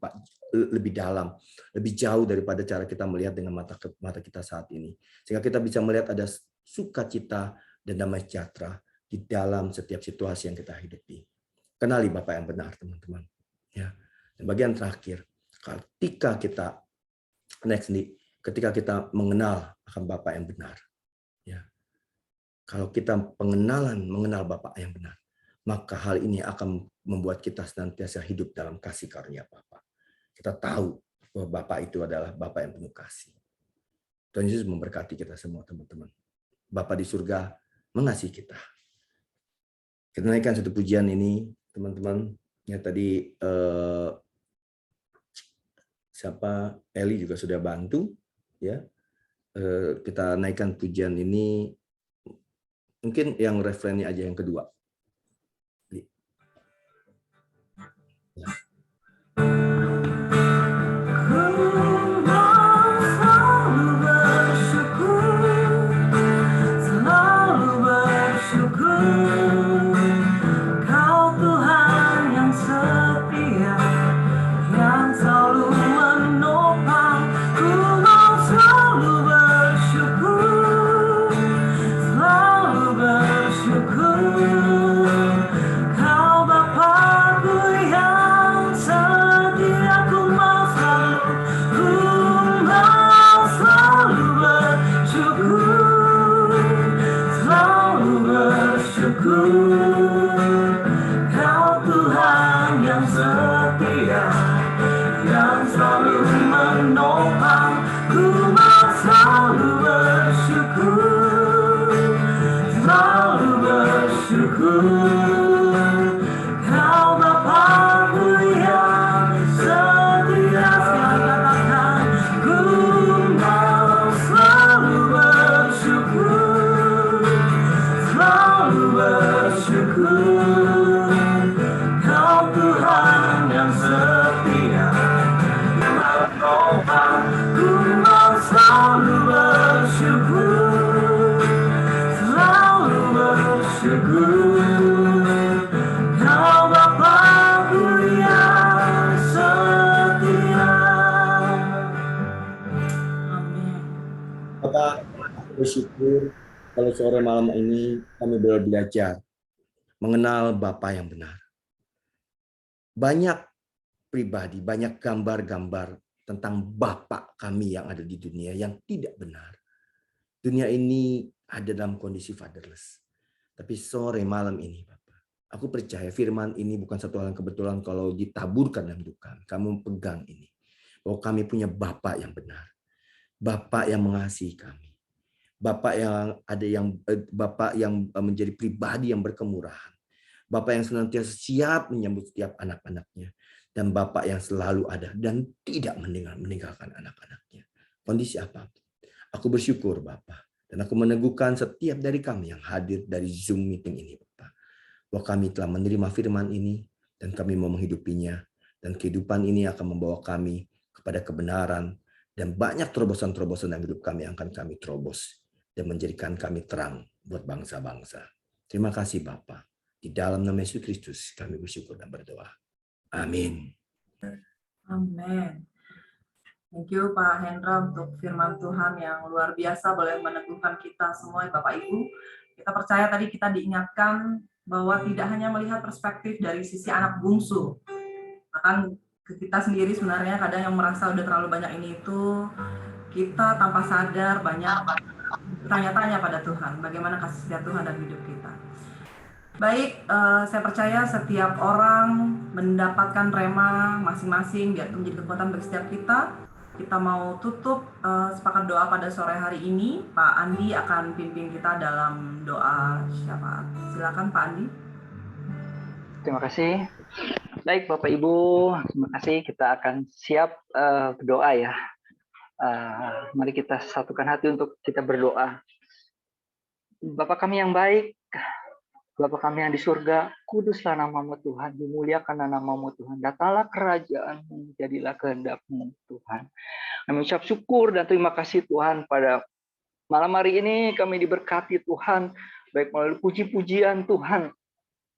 dalam, lebih jauh daripada cara kita melihat dengan mata kita saat ini. Sehingga kita bisa melihat ada sukacita dan damai sejahtera di dalam setiap situasi yang kita hidupi. Kenali Bapak yang benar, teman-teman. Ya. Dan bagian terakhir, ketika kita mengenal akan Bapak yang benar, ya. Kalau kita mengenal Bapak yang benar, maka hal ini akan membuat kita senantiasa hidup dalam kasih karunia Bapa. Kita tahu bahwa Bapak itu adalah Bapak yang penuh kasih. Tuhan Yesus memberkati kita semua, teman-teman. Bapa di surga mengasihi kita. Kita naikkan satu pujian ini, teman-teman. Ya tadi siapa Eli juga sudah bantu, ya. Kita naikkan pujian ini. Mungkin yang refrennya aja yang kedua. Ya. Selalu bersyukur, Kau Tuhan yang setia, yang selalu menopang. Ku mau selalu bersyukur, selalu bersyukur. Kau Bapa-Ku yang setia, ku mau selalu bersyukur, selalu bersyukur. Kau Tuhan yang setia, yang selalu menopang. Ku mau selalu bersyukur, selalu bersyukur. Kau Bapa-Ku yang setia, katakan, ku mau selalu bersyukur, selalu bersyukur. Kau Tuhan yang setia, ku mau selalu bersyukur, selalu bersyukur. Kau Bapa-Ku yang setia. Amin. Bapak, bersyukur kalau sore malam ini kami boleh belajar mengenal Bapa yang benar. Banyak pribadi, banyak gambar-gambar tentang Bapa kami yang ada di dunia yang tidak benar. Dunia ini ada dalam kondisi fatherless. Tapi sore malam ini, Bapak, aku percaya firman ini bukan satu hal yang kebetulan kalau ditaburkan dalam hidup kami. Kamu pegang ini. Bahwa kami punya Bapa yang benar. Bapa yang mengasihi kami. Bapa yang menjadi pribadi yang berkemurahan. Bapa yang senantiasa siap menyambut setiap anak-anaknya. Dan Bapa yang selalu ada dan tidak meninggalkan anak-anaknya. Kondisi apapun. Aku bersyukur Bapa. Dan aku meneguhkan setiap dari kami yang hadir dari Zoom meeting ini Bapa. Bahwa kami telah menerima firman ini dan kami mau menghidupinya. Dan kehidupan ini akan membawa kami kepada kebenaran. Dan banyak terobosan-terobosan dalam hidup kami yang akan kami terobos. Dan menjadikan kami terang buat bangsa-bangsa. Terima kasih Bapa. Di dalam nama Yesus Kristus kami bersyukur dan berdoa. Amin. Amin. Thank you Pak Hendra untuk firman Tuhan yang luar biasa, boleh meneguhkan kita semua Bapak Ibu. Kita percaya tadi kita diingatkan bahwa tidak hanya melihat perspektif dari sisi anak bungsu. Bahkan kita sendiri sebenarnya kadang yang merasa udah terlalu banyak ini itu, kita tanpa sadar banyak tanya-tanya pada Tuhan, bagaimana kasih setia Tuhan dalam hidup kita. Baik, saya percaya setiap orang mendapatkan rema masing-masing, biar itu menjadi kekuatan bagi setiap kita. Kita mau tutup sepakat doa pada sore hari ini. Pak Andi akan pimpin kita dalam doa syafaat. Silakan Pak Andi. Terima kasih. Baik Bapak Ibu, terima kasih. Kita akan siap berdoa ya. Mari kita satukan hati untuk kita berdoa. Bapa kami yang baik, Bapa kami yang di surga, kuduslah nama-Mu Tuhan, dimuliakan nama-Mu Tuhan. Datanglah kerajaan-Mu, jadilah kehendak-Mu Tuhan. Kami ucap syukur dan terima kasih Tuhan pada malam hari ini kami diberkati Tuhan, baik melalui puji-pujian Tuhan,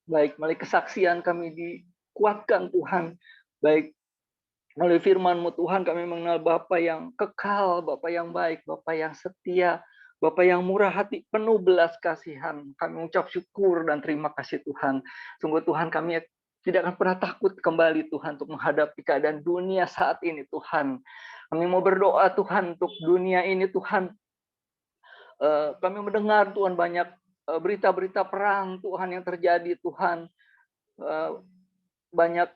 baik melalui kesaksian kami dikuatkan Tuhan, baik melalui firman-Mu Tuhan kami mengenal Bapa yang kekal, Bapa yang baik, Bapa yang setia, Bapa yang murah hati, penuh belas kasihan. Kami ucap syukur dan terima kasih Tuhan. Sungguh Tuhan kami tidak akan pernah takut kembali Tuhan untuk menghadapi keadaan dunia saat ini Tuhan. Kami mau berdoa Tuhan untuk dunia ini Tuhan. Kami mendengar Tuhan banyak berita-berita perang Tuhan yang terjadi Tuhan. Banyak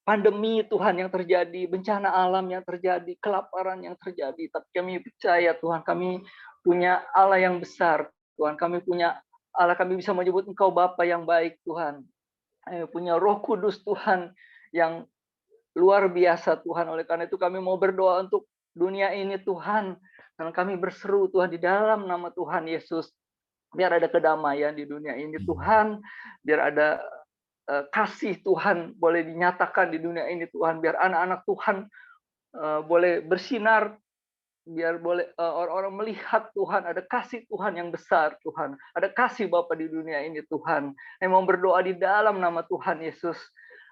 pandemi Tuhan yang terjadi, bencana alam yang terjadi, kelaparan yang terjadi. Tapi kami percaya Tuhan kami punya Allah yang besar. Tuhan kami punya Allah, kami bisa menyebut Engkau Bapa yang baik Tuhan. Kami punya Roh Kudus Tuhan yang luar biasa Tuhan. Oleh karena itu kami mau berdoa untuk dunia ini Tuhan. Dan kami berseru Tuhan di dalam nama Tuhan Yesus. Biar ada kedamaian di dunia ini Tuhan, biar ada kasih Tuhan boleh dinyatakan di dunia ini Tuhan, biar anak-anak Tuhan boleh bersinar, biar boleh orang-orang melihat Tuhan, ada kasih Tuhan yang besar Tuhan, ada kasih Bapa di dunia ini Tuhan. Saya mau berdoa di dalam nama Tuhan Yesus,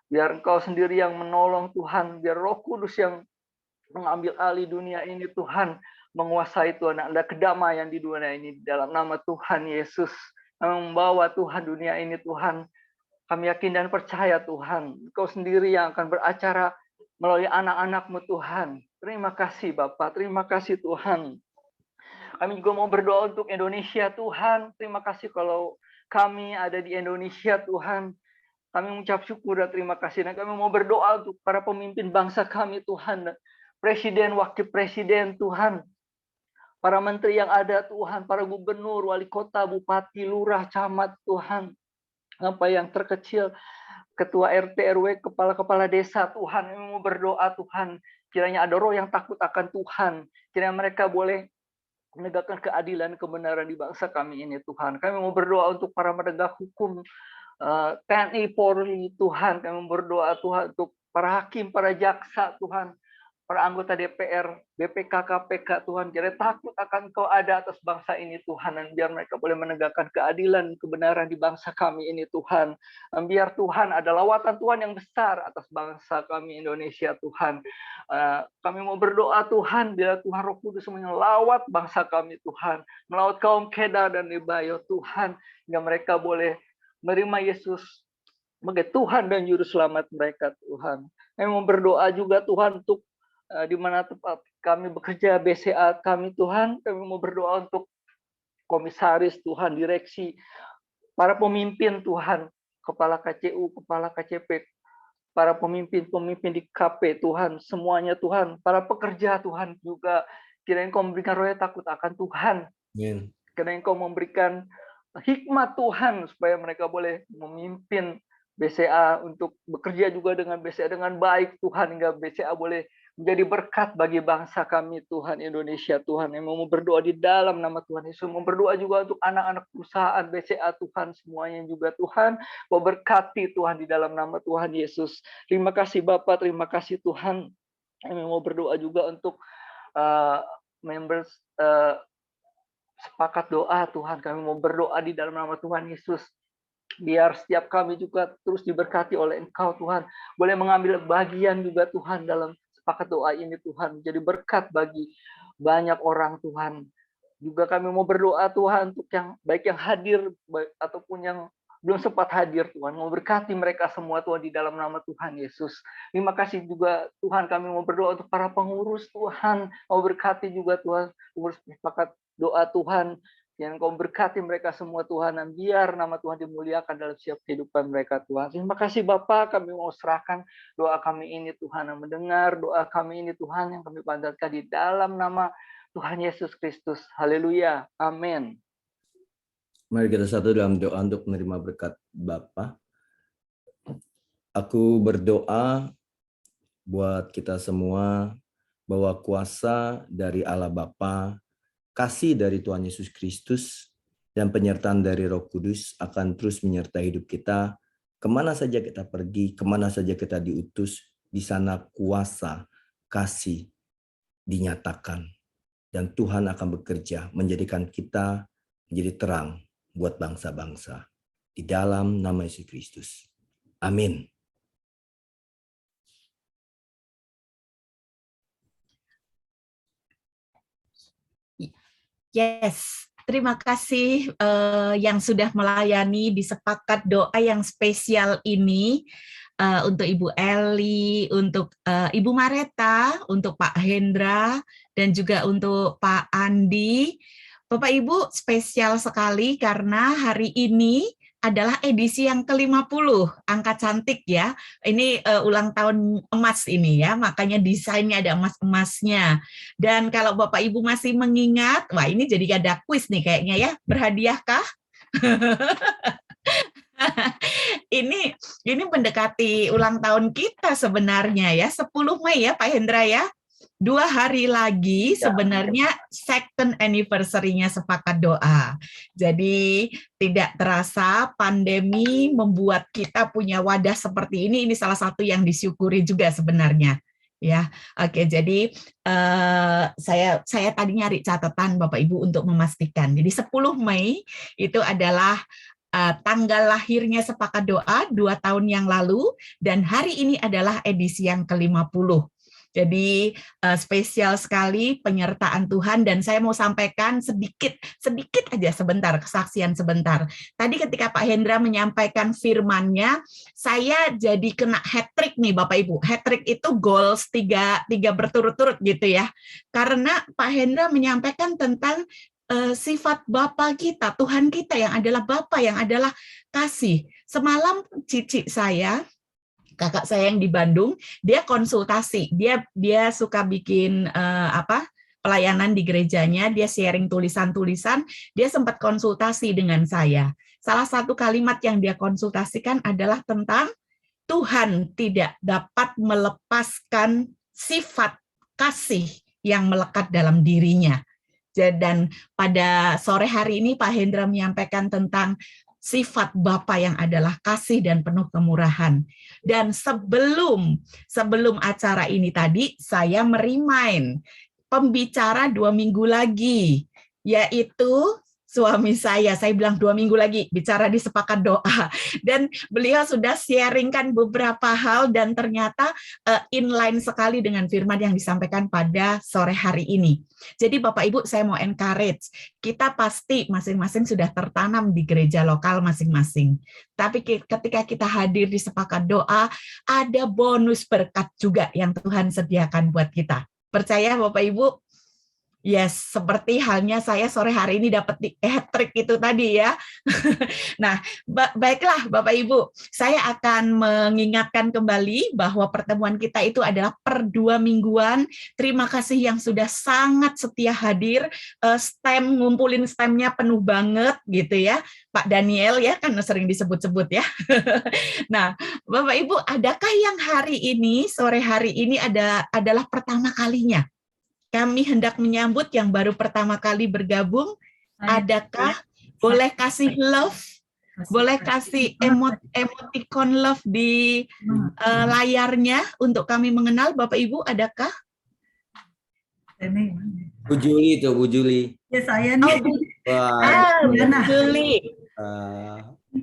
biar Engkau sendiri yang menolong Tuhan, biar Roh Kudus yang mengambil alih dunia ini Tuhan, menguasai Tuhan, ada kedamaian di dunia ini dalam nama Tuhan Yesus. Kami membawa Tuhan dunia ini Tuhan, kami yakin dan percaya Tuhan, Engkau sendiri yang akan beracara melalui anak-anak-Mu Tuhan. Terima kasih Bapak, terima kasih Tuhan. Kami juga mau berdoa untuk Indonesia Tuhan. Terima kasih kalau kami ada di Indonesia Tuhan. Kami mengucap syukur dan terima kasih. Dan kami mau berdoa untuk para pemimpin bangsa kami Tuhan. Presiden, wakil presiden Tuhan. Para menteri yang ada Tuhan, para gubernur, wali kota, bupati, lurah, camat Tuhan. Sampai yang terkecil, ketua RT, RW, kepala-kepala desa Tuhan. Kami mau berdoa Tuhan. Kiranya ada roh yang takut akan Tuhan. Kiranya mereka boleh menegakkan keadilan, kebenaran di bangsa kami ini Tuhan. Kami mau berdoa untuk para penegak hukum, TNI, Polri Tuhan. Kami mau berdoa Tuhan untuk para hakim, para jaksa Tuhan, para anggota DPR, BPK, KPK Tuhan. Kiranya takut akan Engkau ada atas bangsa ini Tuhan, dan biar mereka boleh menegakkan keadilan, kebenaran di bangsa kami ini Tuhan. Dan biar Tuhan ada lawatan Tuhan yang besar atas bangsa kami Indonesia Tuhan. Kami mau berdoa Tuhan, biar Tuhan Roh Kudus melawat bangsa kami Tuhan, melawat kaum Kedar dan Nebayo Tuhan, hingga mereka boleh menerima Yesus sebagai Tuhan dan Juru Selamat mereka Tuhan. Kami mau berdoa juga Tuhan untuk di mana tempat kami bekerja, BCA kami Tuhan. Kami mau berdoa untuk komisaris Tuhan, direksi, para pemimpin Tuhan, kepala KCU, kepala KCP, para pemimpin-pemimpin di KP Tuhan, semuanya Tuhan, para pekerja Tuhan juga. Kiranya Engkau memberikan roh yang takut akan Tuhan. Amin. Kiranya Engkau memberikan hikmat Tuhan supaya mereka boleh memimpin BCA untuk bekerja juga dengan BCA dengan baik Tuhan, hingga BCA boleh menjadi berkat bagi bangsa kami Tuhan Indonesia Tuhan. Yang mau berdoa di dalam nama Tuhan Yesus, mau berdoa juga untuk anak-anak perusahaan BCA Tuhan, semuanya juga Tuhan, mau berkati Tuhan di dalam nama Tuhan Yesus. Terima kasih Bapak, terima kasih Tuhan. Kami mau berdoa juga untuk members sepakat doa Tuhan. Kami mau berdoa di dalam nama Tuhan Yesus. Biar setiap kami juga terus diberkati oleh Engkau Tuhan. Boleh mengambil bagian juga Tuhan dalam sepakat doa ini Tuhan. Jadi berkat bagi banyak orang Tuhan. Juga kami mau berdoa Tuhan untuk yang baik yang hadir ataupun yang belum sempat hadir Tuhan. Mau berkati mereka semua Tuhan di dalam nama Tuhan Yesus. Terima kasih juga Tuhan, kami mau berdoa untuk para pengurus Tuhan. Mau berkati juga Tuhan, pengurus sepakat doa Tuhan. Yang Kau berkati mereka semua Tuhan, dan biar nama Tuhan dimuliakan dalam setiap kehidupan mereka Tuhan. Terima kasih Bapa, kami mau serahkan doa kami ini Tuhan, yang mendengar doa kami ini Tuhan, yang kami panjatkan di dalam nama Tuhan Yesus Kristus. Haleluya. Amin. Mari kita satu dalam doa untuk menerima berkat Bapa. Aku berdoa buat kita semua bahwa kuasa dari Allah Bapa, kasih dari Tuhan Yesus Kristus, dan penyertaan dari Roh Kudus akan terus menyertai hidup kita. Kemana saja kita pergi, kemana saja kita diutus, di sana kuasa, kasih dinyatakan. Dan Tuhan akan bekerja menjadikan kita menjadi terang buat bangsa-bangsa. Di dalam nama Yesus Kristus. Amin. Yes, terima kasih yang sudah melayani di sepakat doa yang spesial ini, untuk Ibu Eli, untuk Ibu Mareta, untuk Pak Hendra, dan juga untuk Pak Andi. Bapak Ibu, spesial sekali karena hari ini adalah edisi yang ke-50, angka cantik ya. Ini ulang tahun emas ini ya, makanya desainnya ada emas-emasnya. Dan kalau Bapak Ibu masih mengingat, wah ini jadi ada kuis nih kayaknya ya, berhadiahkah? Ini mendekati ulang tahun kita sebenarnya ya, 10 Mei ya Pak Hendra ya. 2 hari lagi sebenarnya second anniversary-nya Sepakat Doa. Jadi tidak terasa pandemi membuat kita punya wadah seperti ini salah satu yang disyukuri juga sebenarnya. Ya, oke. Jadi saya tadi nyari catatan Bapak Ibu untuk memastikan. Jadi 10 Mei itu adalah tanggal lahirnya Sepakat Doa 2 tahun yang lalu, dan hari ini adalah edisi yang ke-50. Jadi spesial sekali penyertaan Tuhan, dan saya mau sampaikan sedikit aja sebentar, kesaksian sebentar. Tadi ketika Pak Hendra menyampaikan firman-Nya, saya jadi kena hat-trick nih Bapak Ibu. Hat-trick itu goals 3 berturut-turut gitu ya. Karena Pak Hendra menyampaikan tentang sifat Bapa kita, Tuhan kita yang adalah Bapa, yang adalah kasih. Semalam cici saya, kakak saya yang di Bandung, dia konsultasi. Dia suka bikin pelayanan di gerejanya, dia sharing tulisan-tulisan, dia sempat konsultasi dengan saya. Salah satu kalimat yang dia konsultasikan adalah tentang Tuhan tidak dapat melepaskan sifat kasih yang melekat dalam dirinya. Dan pada sore hari ini Pak Hendra menyampaikan tentang sifat Bapa yang adalah kasih dan penuh kemurahan. Dan sebelum acara ini tadi, saya merimain pembicara 2 minggu lagi, yaitu suami saya bilang 2 minggu lagi bicara di Sepakat Doa, dan beliau sudah sharingkan beberapa hal dan ternyata inline sekali dengan firman yang disampaikan pada sore hari ini. Jadi Bapak Ibu, saya mau encourage, kita pasti masing-masing sudah tertanam di gereja lokal masing-masing. Tapi ketika kita hadir di Sepakat Doa, ada bonus berkat juga yang Tuhan sediakan buat kita. Percaya Bapak Ibu? Yes, seperti halnya saya sore hari ini dapat hat-trick itu tadi ya. Nah, baiklah Bapak Ibu, saya akan mengingatkan kembali bahwa pertemuan kita itu adalah per 2 mingguan. Terima kasih yang sudah sangat setia hadir. Ngumpulin stemnya penuh banget gitu ya. Pak Daniel ya, kan sering disebut-sebut ya. Nah, Bapak Ibu, adakah yang hari ini, sore hari ini adalah pertama kalinya kami hendak menyambut yang baru pertama kali bergabung? Adakah boleh kasih love, boleh kasih emoticon love di layarnya untuk kami mengenal? Bapak Ibu, adakah? Bu Juli itu, Bu Juli. Ya saya nih. Bu Juli.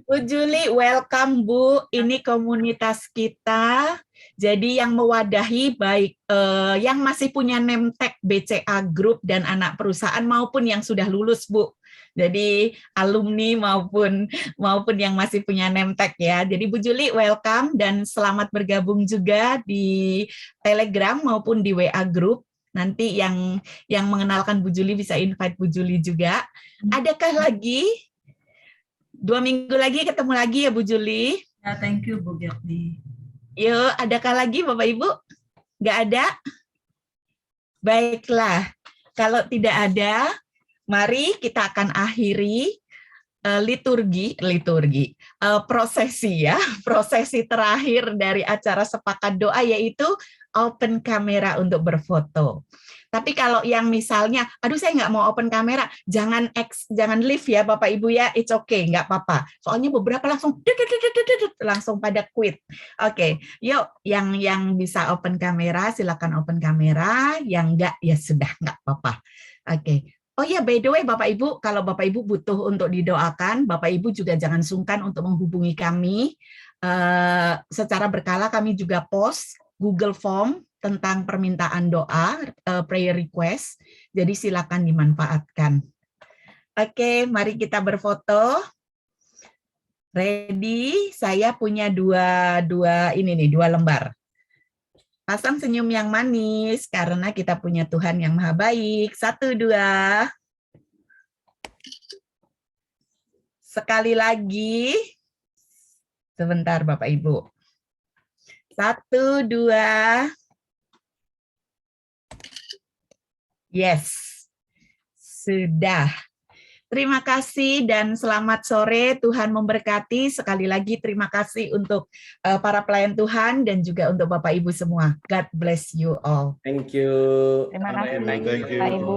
Bu Juli, welcome Bu. Ini komunitas kita. Jadi yang mewadahi baik yang masih punya name tag BCA Group dan anak perusahaan maupun yang sudah lulus Bu. Jadi alumni maupun yang masih punya name tag ya. Jadi Bu Juli welcome dan selamat bergabung juga di Telegram maupun di WA Group. Nanti yang mengenalkan Bu Juli bisa invite Bu Juli juga. Adakah lagi? 2 minggu lagi ketemu lagi ya Bu Juli. Ya, thank you Bu Gerdi. Yuk, adakah lagi Bapak Ibu? Nggak ada? Baiklah, kalau tidak ada, mari kita akan akhiri prosesi terakhir dari acara Sepakat Doa, yaitu open kamera untuk berfoto. Tapi kalau yang misalnya, aduh saya nggak mau open kamera, jangan leave ya Bapak Ibu ya, it's okay, nggak apa-apa. Soalnya beberapa langsung pada quit. Oke, yuk yang bisa open kamera silakan open kamera, yang nggak ya sudah nggak apa-apa. Oke. Oh ya, by the way Bapak Ibu, kalau Bapak Ibu butuh untuk didoakan, Bapak Ibu juga jangan sungkan untuk menghubungi kami. Secara berkala kami juga post Google Form tentang permintaan doa, prayer request. Jadi silakan dimanfaatkan. Oke, mari kita berfoto. Ready? Saya punya dua lembar. Pasang senyum yang manis karena kita punya Tuhan yang Maha Baik. 1, 2. Sekali lagi. Sebentar Bapak Ibu. 1, 2. Yes. Sudah. Terima kasih dan selamat sore. Tuhan memberkati. Sekali lagi terima kasih untuk para pelayan Tuhan dan juga untuk Bapak Ibu semua. God bless you all. Thank you. Terima kasih, Thank you. Bapak Ibu.